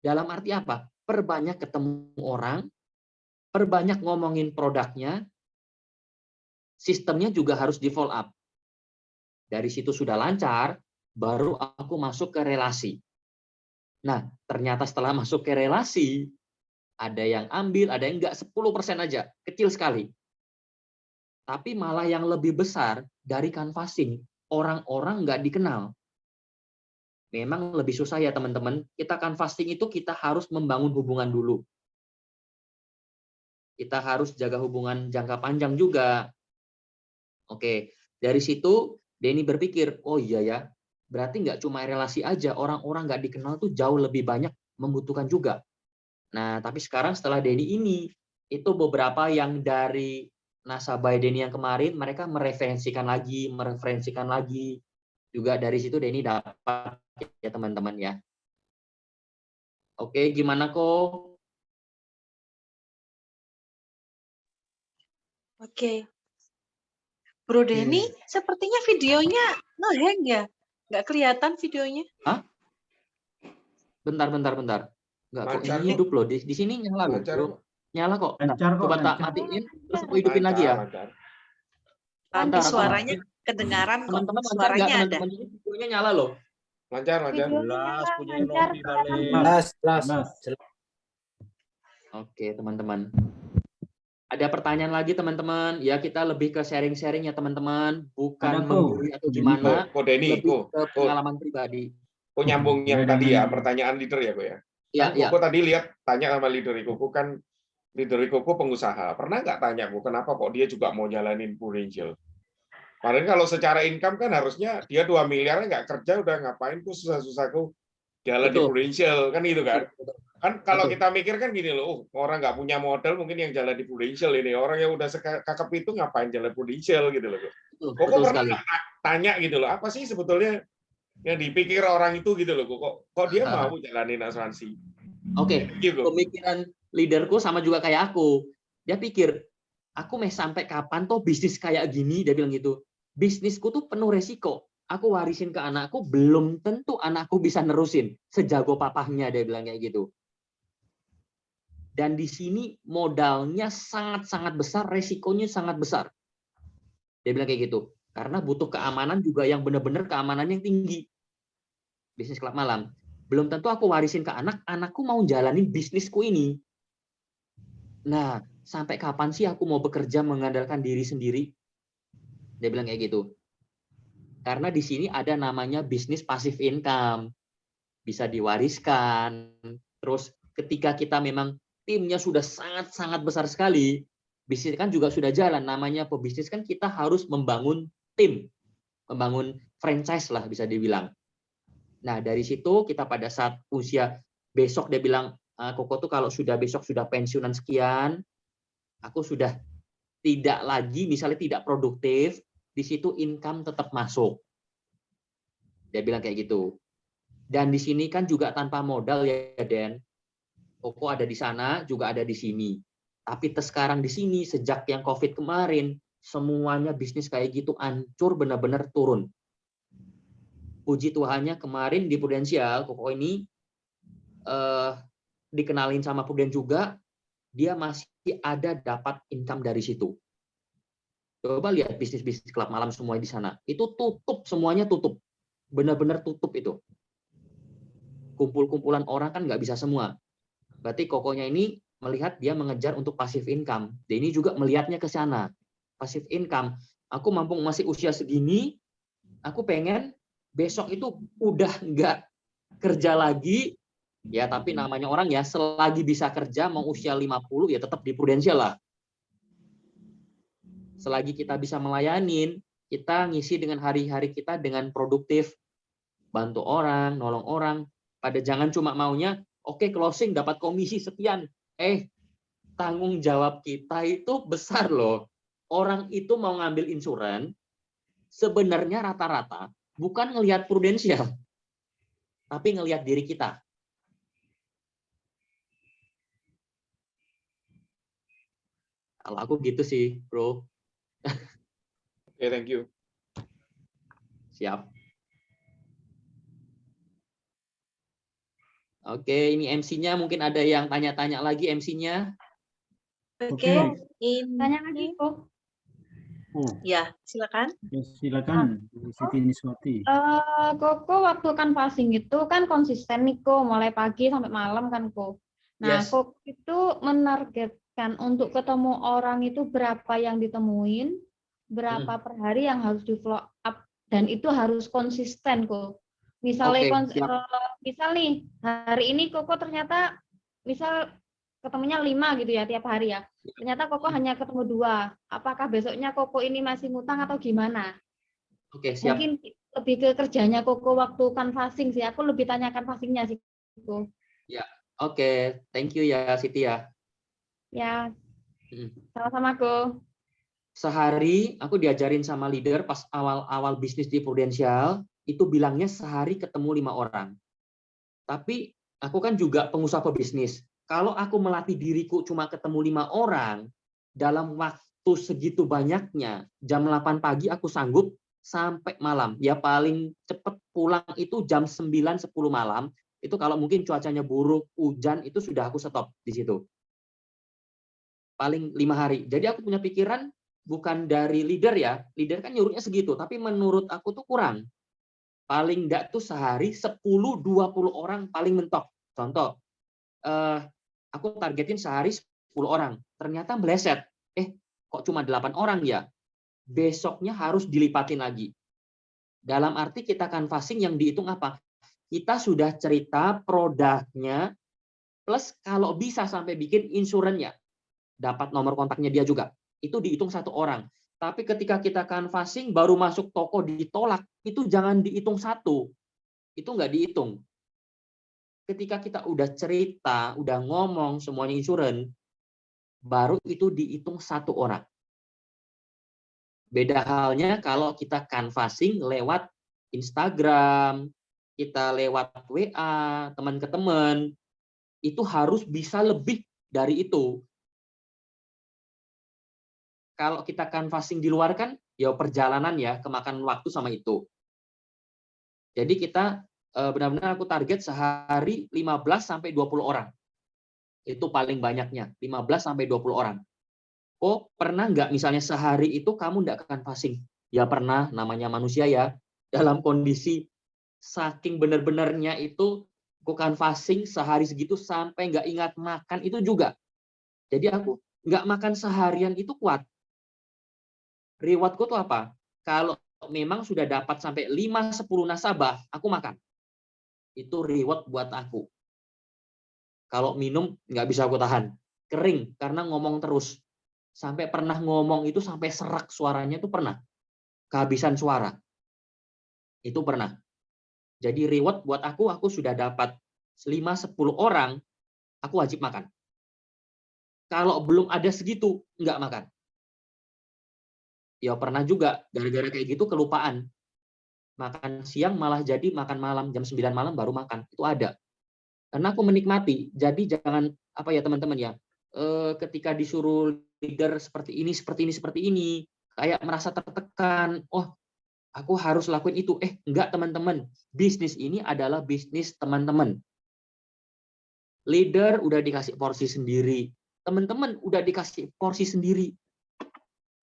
Dalam arti apa? Perbanyak ketemu orang, perbanyak ngomongin produknya, sistemnya juga harus di follow up. Dari situ sudah lancar, baru aku masuk ke relasi. Nah, ternyata setelah masuk ke relasi, ada yang ambil, ada yang enggak, 10% aja, kecil sekali. Tapi malah yang lebih besar dari canvassing, orang-orang nggak dikenal. memang lebih susah ya teman-teman. Kita canvassing itu kita harus membangun hubungan dulu. Kita harus jaga hubungan jangka panjang juga. Oke, dari situ Denny berpikir, oh iya ya, berarti nggak cuma relasi aja, orang-orang nggak dikenal tuh jauh lebih banyak membutuhkan juga. Nah, tapi sekarang setelah Denny ini, itu beberapa yang dari nasabah Denny yang kemarin, mereka mereferensikan lagi, juga dari situ Denny dapat ya teman-teman ya. Oke, gimana kok? Oke. Bro Denny, sepertinya videonya ngehang ya? Nggak kelihatan videonya? Hah? Bentar. Nggak kok, Lancar ini kok. hidup loh. Di sini nyala loh. Lancar Bro. kok. Nyala kok. Lancar kok, Coba tak lancar. matiin, terus aku hidupin lagi ya. Lancar. Tapi Bentar, aku suaranya kedengaran kok. teman-teman lancar nggak Suaranya ada. teman-teman? Ini videonya nyala loh. Lancar. Videonya punya lancar, Novi kelihatan. Jelas. Oke, teman-teman. Ada pertanyaan lagi teman-teman? Ya kita lebih ke sharing-sharing ya teman-teman, bukan Ada kok. menggurui atau Denny gimana, Kok Denny, lebih ke kok pengalaman pribadi. nyambung yang Boleh, tadi Denny. ya, pertanyaan leader ya kok ya. Iya, Kan Koko tadi lihat tanya sama leader Koko kan leader Koko pengusaha. Pernah nggak tanya Koko kenapa kok dia juga mau jalanin Prudential? Padahal kalau secara income kan harusnya dia 2 miliar nggak kerja udah ngapain kok susah-susah kok jalan di Betul. Prudential kan gitu kan. Kan kalau Betul. kita mikir kan gini loh, orang nggak punya modal mungkin yang jalan di Prudential ini. Orang yang udah sekakep itu ngapain jalan Prudential gitu loh. Koko Betul pernah sekali. nggak tanya gitu loh, apa sih sebetulnya yang dipikir orang itu gitu loh, kok dia mau jalanin asuransi? Oke, Gitu. pemikiran leaderku sama juga kayak aku. Dia pikir, aku mau sampai kapan toh bisnis kayak gini? Dia bilang gitu. Bisnisku tuh penuh resiko. Aku warisin ke anakku, belum tentu anakku bisa nerusin sejago papahnya, dia bilang kayak gitu. Dan di sini modalnya sangat-sangat besar, resikonya sangat besar. Dia bilang kayak gitu. Karena butuh keamanan juga yang benar-benar keamanan yang tinggi. Bisnis klub malam. Belum tentu aku warisin ke anak, anakku mau jalanin bisnisku ini. Nah, sampai kapan sih aku mau bekerja mengandalkan diri sendiri? Dia bilang kayak gitu. Karena di sini ada namanya bisnis passive income. Bisa diwariskan. Terus ketika kita memang timnya sudah sangat-sangat besar sekali, bisnis kan juga sudah jalan. Namanya pebisnis kan kita harus membangun tim. Membangun franchise lah bisa dibilang. Nah, dari situ kita pada saat usia besok dia bilang, Koko tuh kalau sudah besok sudah pensiunan sekian, aku sudah tidak lagi misalnya tidak produktif, di situ income tetap masuk. Dia bilang kayak gitu. Dan di sini kan juga tanpa modal ya, Den. Koko ada di sana, juga ada di sini. Tapi sekarang di sini sejak yang COVID kemarin, semuanya bisnis kayak gitu hancur benar-benar turun. Puji Tuhannya kemarin di Prudential, Koko ini dikenalin sama Prudent juga, dia masih ada dapat income dari situ. Coba lihat bisnis-bisnis klub malam semua di sana. Itu tutup, semuanya tutup. Benar-benar tutup itu. Kumpul-kumpulan orang kan nggak bisa semua. Berarti Kokonya ini melihat dia mengejar untuk passive income. Dia ini juga melihatnya ke sana. Passive income. Aku mampu masih usia segini, aku pengen besok itu udah nggak kerja lagi, ya tapi namanya orang ya, selagi bisa kerja, mau usia 50, ya tetap di Prudential lah. Selagi kita bisa melayanin, kita ngisi dengan hari-hari kita dengan produktif, bantu orang, nolong orang, pada jangan cuma maunya, oke closing dapat komisi sekian, tanggung jawab kita itu besar loh. Orang itu mau ngambil insuran, sebenarnya rata-rata bukan ngelihat Prudential, tapi ngelihat diri kita. Kalau aku gitu sih, bro. Oke, thank you. Siap. Oke, ini MC-nya mungkin ada yang tanya-tanya lagi MC-nya. Oke, Tanya lagi kok. Ya, silakan. Silakan, Siti Niswati. Koko waktu canvassing itu kan konsisten nih kok, mulai pagi sampai malam kan kok. Nah, Yes. Koko itu menargetkan untuk ketemu orang itu berapa yang ditemuin, berapa per hari yang harus di follow up, dan itu harus konsisten kok. Misalnya Oke, siap. misal nih hari ini Koko ternyata misal ketemunya 5 gitu ya tiap hari ya. Ternyata Koko hanya ketemu 2. Apakah besoknya Koko ini masih ngutang atau gimana? Oke, siap. Mungkin lebih ke kerjanya Koko waktu canvassing sih. Aku lebih tanya canvassingnya sih. Koko. Ya. Oke, thank you ya Siti ya. Ya, Mm. sama-sama Ko. Sehari aku diajarin sama leader pas awal-awal bisnis di Prudential, itu bilangnya sehari ketemu 5 orang. Tapi aku kan juga pengusaha pebisnis. Kalau aku melatih diriku cuma ketemu 5 orang, dalam waktu segitu banyaknya, jam 8 pagi aku sanggup sampai malam. Ya paling cepat pulang itu jam 9-10 malam. Itu kalau mungkin cuacanya buruk, hujan, itu sudah aku stop di situ. Paling 5 hari. Jadi aku punya pikiran bukan dari leader ya. Leader kan nyuruhnya segitu, tapi menurut aku tuh kurang. Paling enggak tuh sehari 10-20 orang paling mentok. Contoh, aku targetin sehari 10 orang. Ternyata meleset. Kok cuma 8 orang ya? Besoknya harus dilipatin lagi. Dalam arti kita canvassing yang dihitung apa? Kita sudah cerita produknya, plus kalau bisa sampai bikin insurannya. Dapat nomor kontaknya dia juga. Itu dihitung 1 orang. Tapi ketika kita canvassing baru masuk toko ditolak, itu jangan dihitung 1. Itu nggak dihitung. Ketika kita udah cerita, udah ngomong semuanya insuran, baru itu dihitung 1 orang. Beda halnya kalau kita canvassing lewat Instagram, kita lewat WA, teman ke teman, itu harus bisa lebih dari itu. Kalau kita canvassing di luar kan, ya perjalanan ya, kemakan waktu sama itu. Jadi kita benar-benar aku target sehari 15-20 orang. Itu paling banyaknya, 15-20 orang. Oh, pernah nggak misalnya sehari itu kamu nggak canvassing? Ya pernah, namanya manusia ya. Dalam kondisi saking benar-benarnya itu, aku canvassing sehari segitu sampai nggak ingat makan itu juga. Jadi aku nggak makan seharian itu kuat. Rewardku tuh apa? Kalau memang sudah dapat sampai 5-10 nasabah, aku makan. Itu reward buat aku. Kalau minum nggak bisa aku tahan. Kering karena ngomong terus. Sampai pernah ngomong itu sampai serak suaranya itu pernah. Kehabisan suara. Itu pernah. Jadi reward buat aku sudah dapat 5-10 orang, aku wajib makan. Kalau belum ada segitu, nggak makan. Ya pernah juga, gara-gara kayak gitu kelupaan. Makan siang malah jadi makan malam, jam 9 malam baru makan. Itu ada. Karena aku menikmati. Jadi jangan, apa ya teman-teman ya, ketika disuruh leader seperti ini, kayak merasa tertekan. Oh, aku harus lakuin itu. Enggak teman-teman. Bisnis ini adalah bisnis teman-teman. Leader udah dikasih porsi sendiri. Teman-teman udah dikasih porsi sendiri.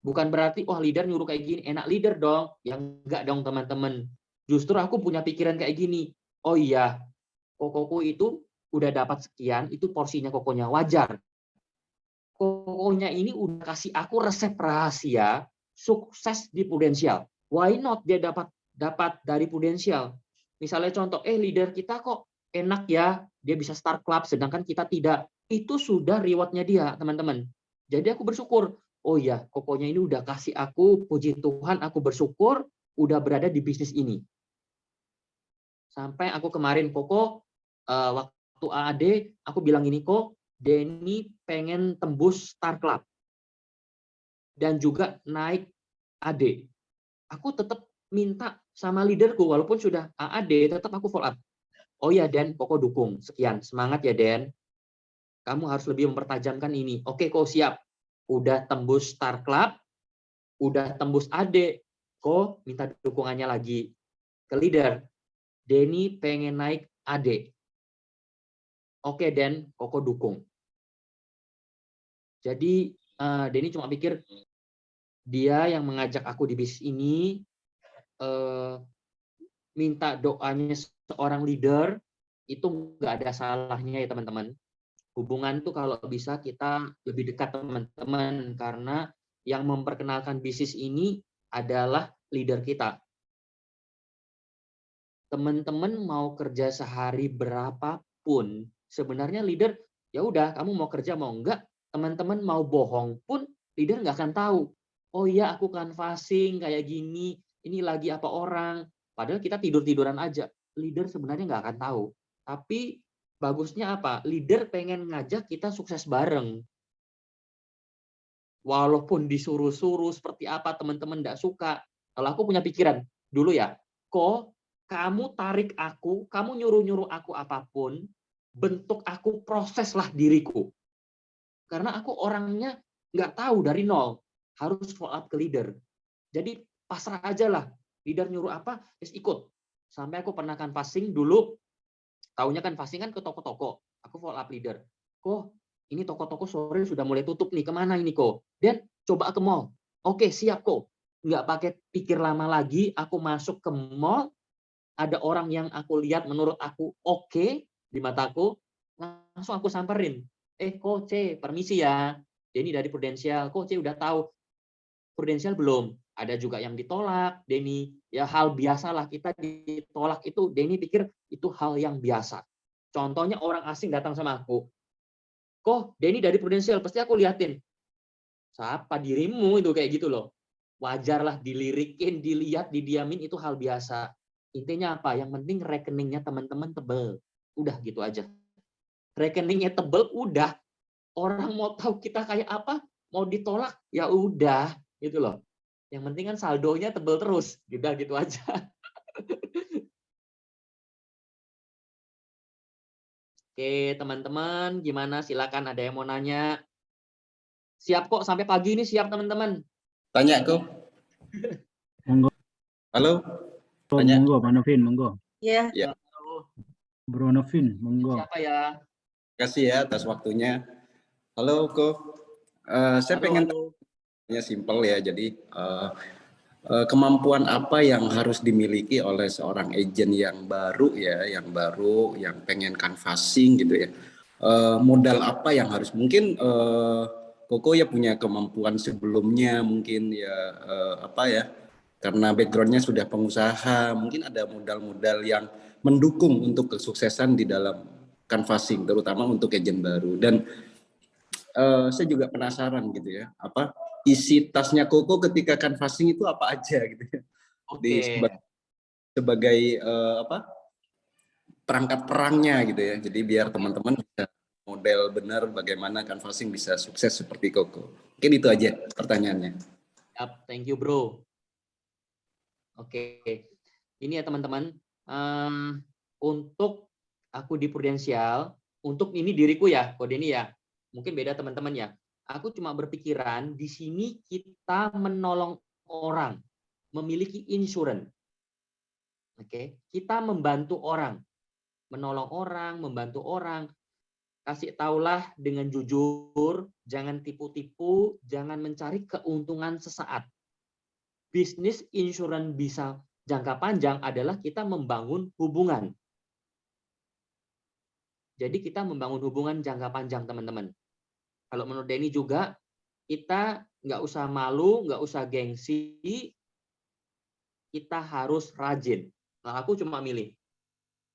Bukan berarti, wah leader nyuruh kayak gini, enak leader dong. Yang enggak dong teman-teman. Justru aku punya pikiran kayak gini. Oh iya, kokoku itu udah dapat sekian, itu porsinya kokonya wajar. Kokonya ini udah kasih aku resep rahasia sukses di Prudential. Why not dia dapat dari Prudential? Misalnya contoh, leader kita kok enak ya, dia bisa start club, sedangkan kita tidak. Itu sudah rewardnya dia, teman-teman. Jadi aku bersyukur. Oh iya, kokonya ini udah kasih aku, puji Tuhan, aku bersyukur udah berada di bisnis ini. Sampai aku kemarin, Koko, waktu AAD, aku bilang ini, kok, Denny pengen tembus Star Club. Dan juga naik AD. Aku tetap minta sama leaderku, walaupun sudah AAD, tetap aku follow up. Oh ya, Den, Koko dukung. Sekian, semangat ya, Den. Kamu harus lebih mempertajamkan ini. Oke, kok siap. Udah tembus Star Club, udah tembus AD, kok minta dukungannya lagi ke leader. Denny pengen naik AD. Oke, Den, Koko dukung. Jadi Denny cuma pikir dia yang mengajak aku di bisnis ini, minta doanya seorang leader, itu nggak ada salahnya ya teman-teman. Hubungan tuh kalau bisa kita lebih dekat teman-teman, karena yang memperkenalkan bisnis ini adalah leader kita. teman-teman mau kerja sehari berapapun, sebenarnya leader, ya udah kamu mau kerja mau enggak, teman-teman mau bohong pun leader nggak akan tahu. Oh iya aku canvassing kayak gini, ini lagi apa orang. Padahal kita tidur-tiduran aja. Leader sebenarnya nggak akan tahu. Tapi bagusnya apa? Leader pengen ngajak kita sukses bareng. Walaupun disuruh-suruh seperti apa teman-teman nggak suka. Kalau aku punya pikiran dulu ya, kok kamu tarik aku, kamu nyuruh-nyuruh aku apapun, bentuk aku proseslah diriku. Karena aku orangnya nggak tahu dari nol, harus follow up ke leader. Jadi pasrah aja lah, leader nyuruh apa, ikut. Sampai aku pernah canvassing dulu, tahunya canvassing kan ke toko-toko, aku follow up leader. Kok ini toko-toko sore sudah mulai tutup nih, kemana ini kok? Dan coba ke mall. Oke, siap kok. Nggak pakai pikir lama lagi, aku masuk ke mall, ada orang yang aku lihat menurut aku oke di mataku, langsung aku samperin. Kok C, permisi ya. Denny dari Prudential, kok C udah tahu Prudential belum? Ada juga yang ditolak, Denny. Ya hal biasalah kita ditolak itu, Denny pikir itu hal yang biasa. Contohnya orang asing datang sama aku, kok Denny dari Prudential, pasti aku liatin. Siapa dirimu itu kayak gitu loh. Wajarlah dilirikin, dilihat, didiamin itu hal biasa. Intinya apa? Yang penting rekeningnya teman-teman tebel. Udah gitu aja. Rekeningnya tebel, udah. Orang mau tahu kita kayak apa, mau ditolak, ya udah, gitu loh. Yang penting kan saldonya tebel terus, udah gitu aja. Oke, teman-teman, gimana? Silakan ada yang mau nanya. Siap kok, sampai pagi ini siap, teman-teman. Tanya kok. Monggo. Halo. Tanya. Monggo, Pak Novin, monggo. Ya. Ya. Bro Novin, monggo. Siapa ya? Terima kasih ya atas waktunya. Halo, Ko. Saya pengen tanya simpel ya. Jadi kemampuan apa yang harus dimiliki oleh seorang agent yang baru ya, yang pengen canvassing gitu ya. Modal apa yang harus mungkin Koko ya punya kemampuan sebelumnya mungkin ya apa ya, karena backgroundnya sudah pengusaha, mungkin ada modal-modal yang mendukung untuk kesuksesan di dalam canvassing, terutama untuk agent baru. Dan saya juga penasaran gitu ya, apa isi tasnya Koko ketika canvassing itu apa aja gitu ya. Sebagai apa perangkat perangnya gitu ya. Jadi biar teman-teman bisa model benar bagaimana canvassing bisa sukses seperti Koko. Mungkin itu aja pertanyaannya. Thank you, bro. Oke, ini ya teman-teman. Untuk aku di Prudential, untuk ini diriku ya, kode ini ya. Mungkin beda teman-teman ya. Aku cuma berpikiran di sini kita menolong orang, memiliki insurance. Oke, kita membantu orang, menolong orang, membantu orang. Kasih taulah dengan jujur, jangan tipu-tipu, jangan mencari keuntungan sesaat. Bisnis insurance bisa jangka panjang adalah kita membangun hubungan. Jadi kita membangun hubungan jangka panjang, teman-teman. Kalau menurut Denny juga, kita nggak usah malu, nggak usah gengsi, kita harus rajin. Nah, aku cuma milih,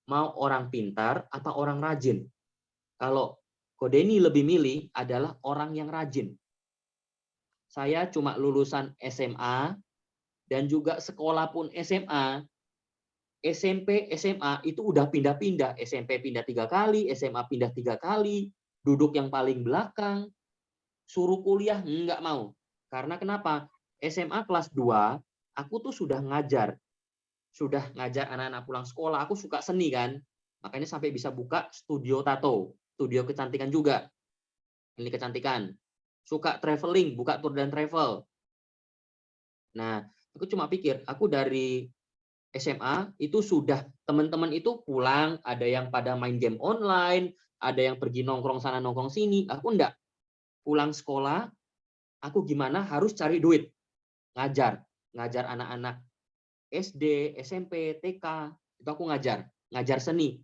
mau orang pintar apa orang rajin. Kalau Denny lebih milih adalah orang yang rajin. Saya cuma lulusan SMA, dan juga sekolah pun SMA, SMP, SMA itu udah pindah-pindah. SMP pindah 3 kali, SMA pindah 3 kali, duduk yang paling belakang, suruh kuliah nggak mau. Karena kenapa? SMA kelas 2, aku tuh sudah ngajar anak-anak pulang sekolah. Aku suka seni kan, makanya sampai bisa buka studio tato, studio kecantikan juga. Ini kecantikan. Suka traveling, buka tour dan travel. Nah, aku cuma pikir, aku dari SMA itu sudah teman-teman itu pulang, ada yang pada main game online, ada yang pergi nongkrong sana nongkrong sini. Aku enggak. Pulang sekolah, aku gimana harus cari duit. Ngajar anak-anak SD, SMP, TK, itu aku ngajar seni.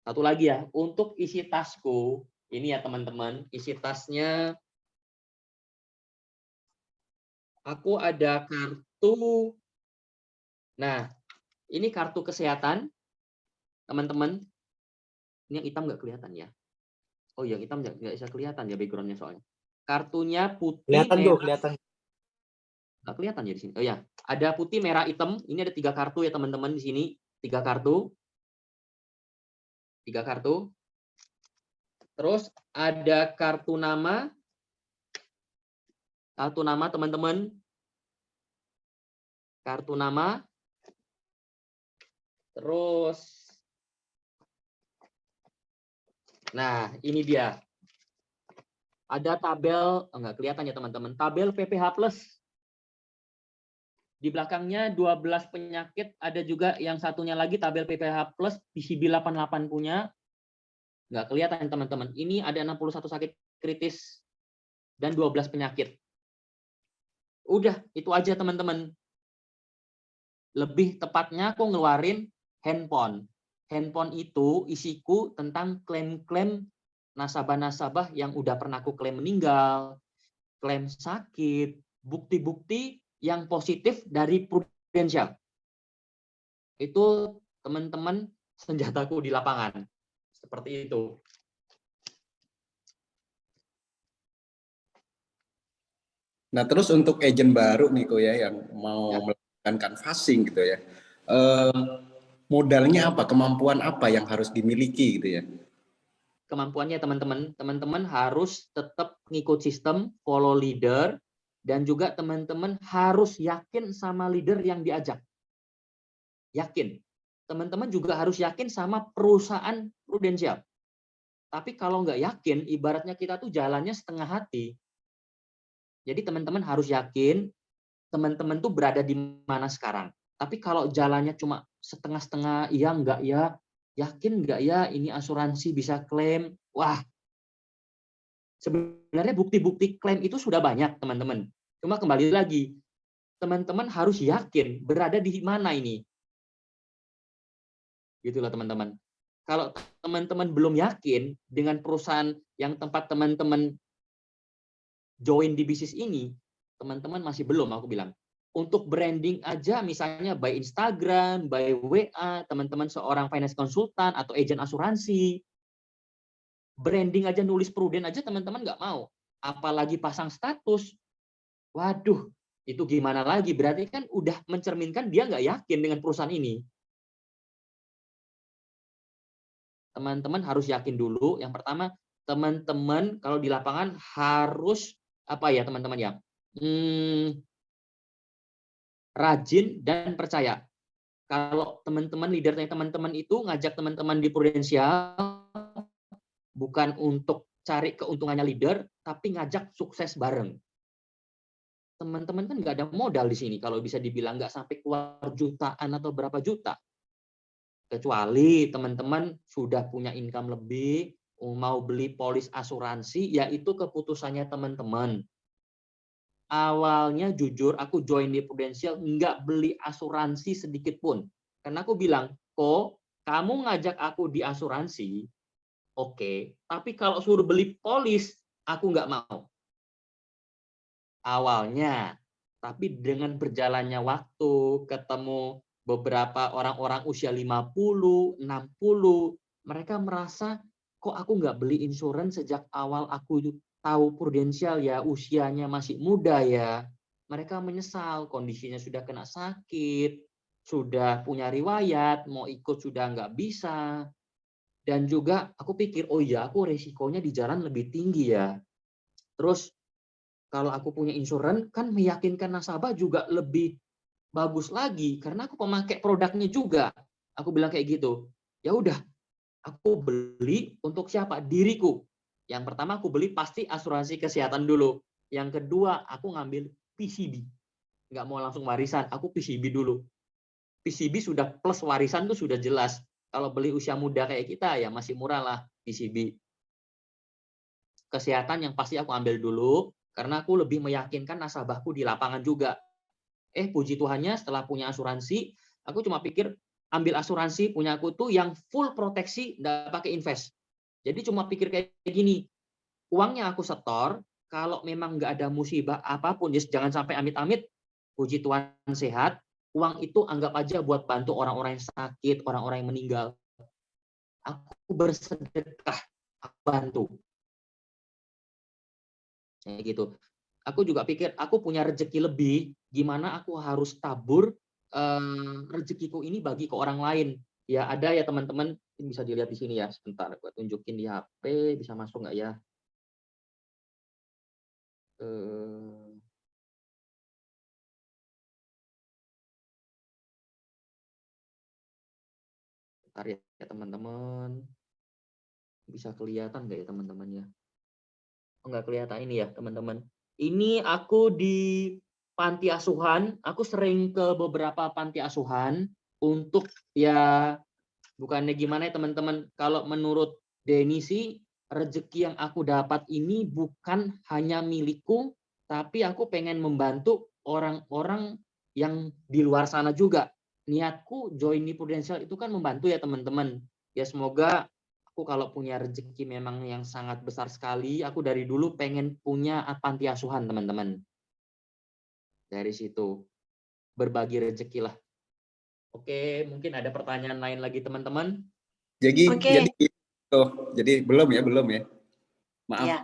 Satu lagi ya, untuk isi tasku, ini ya teman-teman, isi tasnya aku ada kartu. Nah, Ini kartu kesehatan, teman-teman. Ini yang hitam nggak kelihatan ya? Oh yang hitam nggak bisa kelihatan ya backgroundnya soalnya. Kartunya putih, Kelihatan merah. tuh, kelihatan. Nggak kelihatan ya di sini. Oh ya, ada putih, merah, hitam. Ini ada 3 kartu ya teman-teman di sini. 3 kartu. 3 kartu. Terus ada kartu nama. Kartu nama teman-teman. Kartu nama. Terus, nah ini dia. Ada tabel, nggak kelihatan ya teman-teman. Tabel PPH Plus. Di belakangnya 12 penyakit, ada juga yang satunya lagi tabel PPH Plus, PCB 88 punya. Nggak kelihatan teman-teman. Ini ada 61 sakit kritis dan 12 penyakit. Udah, itu aja teman-teman. Lebih tepatnya aku ngeluarin handphone. Handphone itu isiku tentang klaim-klaim nasabah-nasabah yang udah pernah aku klaim meninggal, klaim sakit, bukti-bukti yang positif dari Prudential. Itu teman-teman senjataku di lapangan. Seperti itu. Nah, terus untuk agent baru nih Ko ya yang mau melakukan canvassing gitu ya. Modalnya apa, kemampuan apa yang harus dimiliki gitu ya? Kemampuannya teman-teman harus tetap ngikut sistem, follow leader, dan juga teman-teman harus yakin sama leader yang diajak. Yakin. Teman-teman juga harus yakin sama perusahaan Prudential. Tapi kalau nggak yakin, ibaratnya kita tuh jalannya setengah hati. Jadi teman-teman harus yakin, teman-teman tuh berada di mana sekarang. Tapi kalau jalannya cuma setengah-setengah, iya nggak ya, yakin nggak ya ini asuransi bisa klaim? Wah, sebenarnya bukti-bukti klaim itu sudah banyak, teman-teman. Cuma kembali lagi, teman-teman harus yakin berada di mana ini. Gitulah teman-teman. Kalau teman-teman belum yakin dengan perusahaan yang tempat teman-teman join di bisnis ini, teman-teman masih belum, aku bilang. Untuk branding aja, misalnya by Instagram, by WA, teman-teman seorang finance consultant atau agent asuransi, branding aja, nulis Prudent aja teman-teman nggak mau. Apalagi pasang status. Waduh, itu gimana lagi? Berarti kan udah mencerminkan dia nggak yakin dengan perusahaan ini. Teman-teman harus yakin dulu. Yang pertama, teman-teman kalau di lapangan harus apa ya teman-teman ya? Rajin dan percaya. Kalau teman-teman leadernya teman-teman itu ngajak teman-teman di Prudential bukan untuk cari keuntungannya leader, tapi ngajak sukses bareng. Teman-teman kan nggak ada modal di sini kalau bisa dibilang nggak sampai keluar jutaan atau berapa juta. Kecuali teman-teman sudah punya income lebih, mau beli polis asuransi, yaitu keputusannya teman-teman. Awalnya jujur aku join di Prudential nggak beli asuransi sedikit pun. Karena aku bilang, kok kamu ngajak aku di asuransi, oke, tapi kalau suruh beli polis, aku nggak mau. Awalnya, tapi dengan berjalannya waktu, ketemu beberapa orang-orang usia 50, 60, mereka merasa, kok aku nggak beli insurans sejak awal aku tahu Prudential ya, usianya masih muda ya. Mereka menyesal, kondisinya sudah kena sakit, sudah punya riwayat, mau ikut sudah nggak bisa. Dan juga aku pikir, oh iya aku resikonya di jalan lebih tinggi ya. Terus kalau aku punya insurans, kan meyakinkan nasabah juga lebih bagus lagi, karena aku pemakai produknya juga. Aku bilang kayak gitu. Ya udah, aku beli untuk siapa? Diriku. Yang pertama aku beli pasti asuransi kesehatan dulu. Yang kedua aku ngambil PCB. Nggak mau langsung warisan, aku PCB dulu. PCB sudah plus warisan tuh sudah jelas. Kalau beli usia muda kayak kita ya masih murah lah PCB. Kesehatan yang pasti aku ambil dulu karena aku lebih meyakinkan nasabahku di lapangan juga. Puji Tuhannya setelah punya asuransi, aku cuma pikir ambil asuransi punya aku tuh yang full proteksi, nggak pakai invest. Jadi cuma pikir kayak gini, uangnya aku setor, kalau memang nggak ada musibah apapun, jangan sampai amit-amit, puji Tuhan sehat, uang itu anggap aja buat bantu orang-orang yang sakit, orang-orang yang meninggal. Aku bersedekah, aku bantu. Kayak gitu. Aku juga pikir aku punya rezeki lebih, gimana aku harus tabur rezekiku ini bagi ke orang lain. Ya ada ya teman-teman, bisa dilihat di sini ya. Sebentar, gue tunjukin di HP, bisa masuk nggak ya? Bentar ya teman-teman. Bisa kelihatan nggak ya teman-teman ya? Oh, nggak kelihatan ini ya teman-teman. Ini aku di panti asuhan. Aku sering ke beberapa panti asuhan untuk ya bukannya gimana ya teman-teman. Kalau menurut Denny sih rezeki yang aku dapat ini bukan hanya milikku, tapi aku pengen membantu orang-orang yang di luar sana juga. Niatku join di Prudential itu kan membantu ya teman-teman. Ya semoga aku kalau punya rezeki memang yang sangat besar sekali, aku dari dulu pengen punya panti asuhan teman-teman. Dari situ berbagi rezeki lah. Oke, mungkin ada pertanyaan lain lagi teman-teman. Jadi belum ya. Maaf. Ya.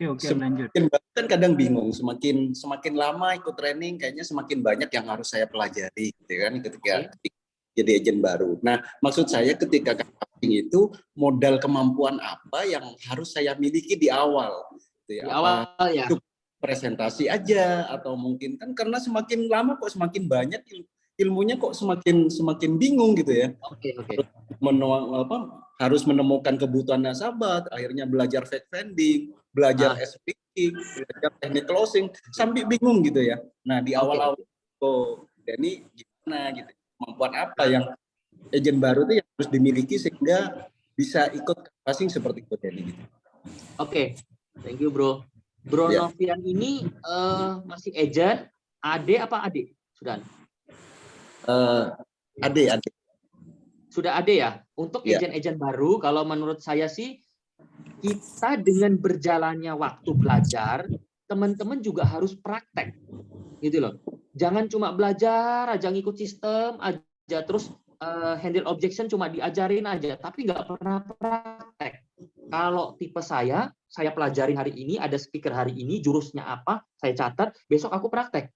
Oke, lanjut. Kan kadang bingung, semakin lama ikut training kayaknya semakin banyak yang harus saya pelajari gitu kan ketika jadi agen baru. Nah, maksud saya ketika consulting itu modal kemampuan apa yang harus saya miliki di awal? Gitu ya. Di awal ya. Presentasi aja atau mungkin kan karena semakin lama kok semakin banyak ilmunya kok semakin bingung gitu ya. Oke. Harus menemukan kebutuhan nasabah, akhirnya belajar fact finding, belajar SPK, belajar teknik closing, sampai bingung gitu ya. Nah di awal-awal Denny gimana gitu? Kemampuan apa yang agen baru itu yang harus dimiliki sehingga bisa ikut passing seperti itu Denny gitu. Oke, thank you bro. Bro ya. Novian ini masih agen, AD apa adik? Sudah. AD. Sudah ada ya. Untuk agen-agen baru, kalau menurut saya sih kita dengan berjalannya waktu belajar, teman-teman juga harus praktek, gitu loh. Jangan cuma belajar aja ngikut sistem aja, terus handle objection cuma diajarin aja, tapi nggak pernah praktek. Kalau tipe saya pelajarin hari ini, ada speaker hari ini, jurusnya apa, saya catat, besok aku praktek.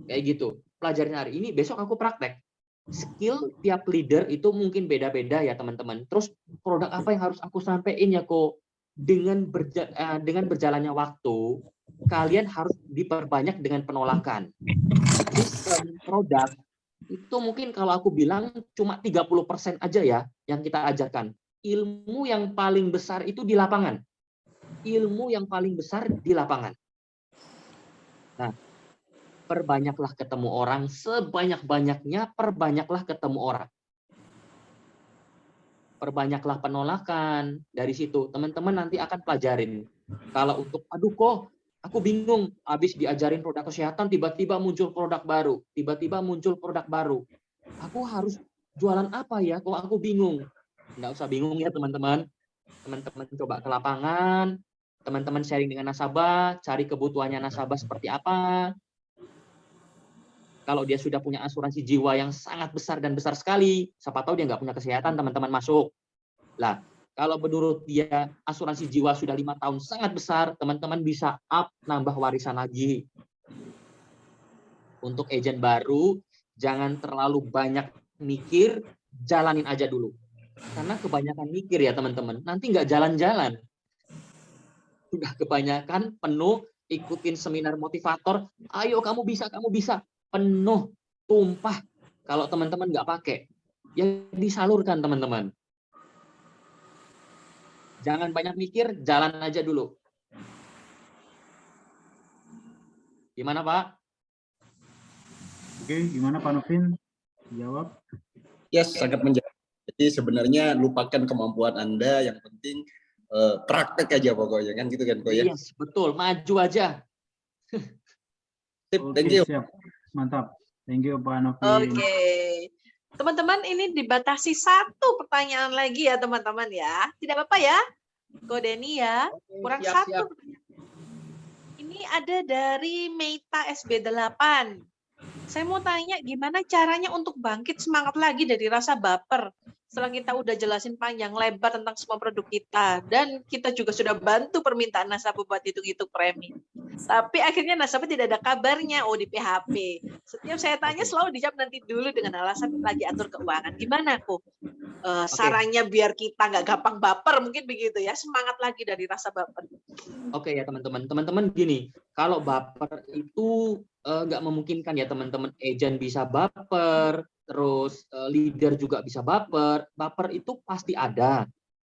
Kayak gitu. Pelajarin hari ini, besok aku praktek. Skill tiap leader itu mungkin beda-beda ya teman-teman. Terus produk apa yang harus aku sampaikan ya kok? Dengan berjalannya waktu, kalian harus diperbanyak dengan penolakan. Sistem produk itu mungkin kalau aku bilang cuma 30% aja ya yang kita ajarkan. Ilmu yang paling besar itu di lapangan. Ilmu yang paling besar di lapangan. Nah, perbanyaklah ketemu orang, sebanyak-banyaknya perbanyaklah ketemu orang. Perbanyaklah penolakan, dari situ teman-teman nanti akan pelajarin. Kalau untuk, aduh kok aku bingung, habis diajarin produk kesehatan, tiba-tiba muncul produk baru. Aku harus jualan apa ya, kok aku bingung. Nggak usah bingung ya teman-teman. Teman-teman coba ke lapangan, teman-teman sharing dengan nasabah, cari kebutuhannya nasabah seperti apa. Kalau dia sudah punya asuransi jiwa yang sangat besar dan besar sekali, siapa tahu dia nggak punya kesehatan, teman-teman masuk. Lah, kalau menurut dia asuransi jiwa sudah 5 tahun sangat besar, teman-teman bisa up, nambah warisan lagi. Untuk agen baru, jangan terlalu banyak mikir, jalanin aja dulu. Karena kebanyakan mikir ya teman-teman, nanti nggak jalan-jalan. Sudah kebanyakan penuh, ikutin seminar motivator, ayo kamu bisa. Penuh, tumpah. Kalau teman-teman nggak pakai, ya disalurkan teman-teman. Jangan banyak mikir, jalan aja dulu. Gimana Pak? Oke, gimana Pak Novin? Jawab. Yes, sangat menjawab. Jadi sebenarnya lupakan kemampuan Anda, yang penting praktek aja pokoknya kan gitu kan Ko ya. Yes, betul, maju aja. Thank you. Siap. Mantap. Thank you Pak Novin. Oke. Teman-teman ini dibatasi 1 pertanyaan lagi ya teman-teman ya. Tidak apa-apa ya. Ko Denny ya. Kurang siap. 1. Ini ada dari Meita SB8. Saya mau tanya gimana caranya untuk bangkit semangat lagi dari rasa baper setelah kita udah jelasin panjang lebar tentang semua produk kita dan kita juga sudah bantu permintaan nasabah buat hitung-hitung premi. Tapi akhirnya nasabah tidak ada kabarnya, di PHP. Setiap saya tanya selalu dijawab nanti dulu dengan alasan lagi atur keuangan. Gimana kok sarannya biar kita nggak gampang baper, mungkin begitu ya, semangat lagi dari rasa baper. Oke ya teman-teman. Teman-teman gini, kalau baper itu nggak memungkinkan ya teman-teman. Agent bisa baper, terus leader juga bisa baper. Baper itu pasti ada.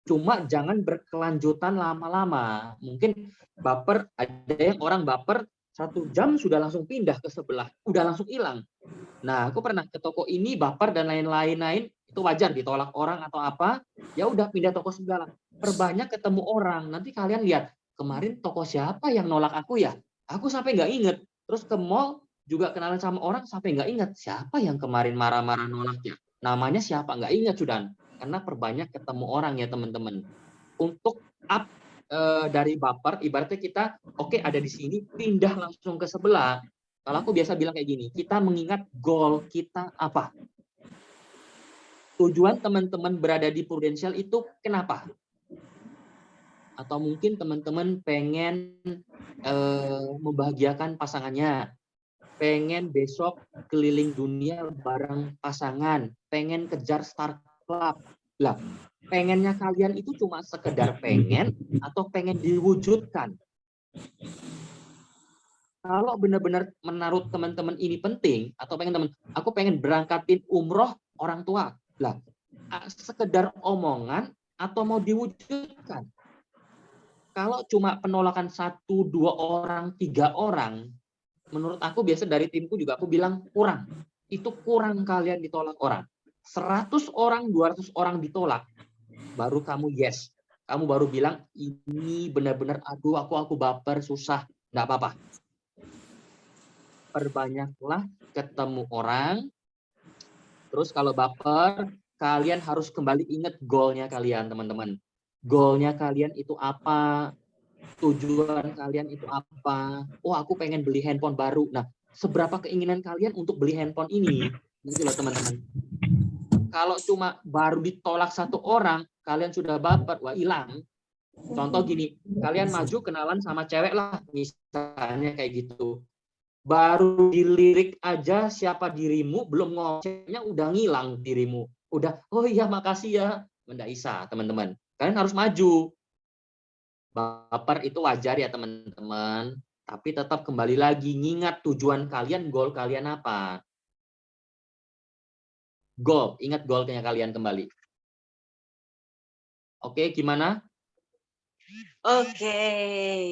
Cuma jangan berkelanjutan lama-lama. Mungkin baper, ada yang orang baper 1 jam sudah langsung pindah ke sebelah, udah langsung hilang. Nah, aku pernah ke toko ini baper dan lain-lain, itu wajar ditolak orang atau apa, ya udah pindah toko sebelah. Perbanyak ketemu orang, nanti kalian lihat, kemarin toko siapa yang nolak aku ya? Aku sampai nggak inget. Terus ke mall juga kenalan sama orang sampai nggak inget siapa yang kemarin marah-marah nolaknya. Namanya siapa nggak inget sudah. Karena perbanyak ketemu orang ya teman-teman. Untuk up dari baper, ibaratnya kita oke ada di sini, pindah langsung ke sebelah. Kalau aku biasa bilang kayak gini, kita mengingat goal kita apa? Tujuan teman-teman berada di Prudential itu kenapa? Atau mungkin teman-teman pengen membahagiakan pasangannya, pengen besok keliling dunia bareng pasangan, pengen kejar startup. Lah, pengennya kalian itu cuma sekedar pengen atau pengen diwujudkan? Kalau benar-benar menurut teman-teman ini penting, atau pengen teman, aku pengen berangkatin umroh orang tua. Lah, sekedar omongan atau mau diwujudkan? Kalau cuma penolakan 1, 2 orang, 3 orang, menurut aku biasa dari timku juga aku bilang kurang. Itu kurang kalian ditolak orang. 100 orang, 200 orang ditolak, baru kamu yes. Kamu baru bilang, ini benar-benar, aduh aku baper, susah. Nggak apa-apa. Perbanyaklah ketemu orang. Terus kalau baper, kalian harus kembali ingat goalnya kalian, teman-teman. Goalnya kalian itu apa? Tujuan kalian itu apa? Oh, aku pengen beli handphone baru. Nah, seberapa keinginan kalian untuk beli handphone ini? Gitu loh, teman-teman. Kalau cuma baru ditolak 1 orang, kalian sudah baper, wah hilang. Contoh gini, kalian maju kenalan sama cewek lah, misalnya kayak gitu. Baru dilirik aja siapa dirimu, belum ngocehnya udah ngilang dirimu. Udah, oh iya makasih ya. Nggak bisa, teman-teman. Kalian harus maju. Baper itu wajar ya teman-teman. Tapi tetap kembali lagi, ngingat tujuan kalian, goal kalian apa. Goal, ingat goalnya kalian kembali. Oke, gimana? Oke,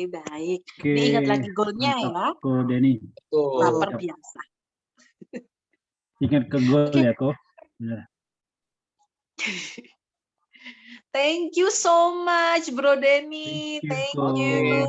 baik. Diingat lagi goalnya ya. Ko Denny. Baper biasa. Ingat ke goal ya, Ko. Benar. Thank you so much, Bro Denny. Thank you.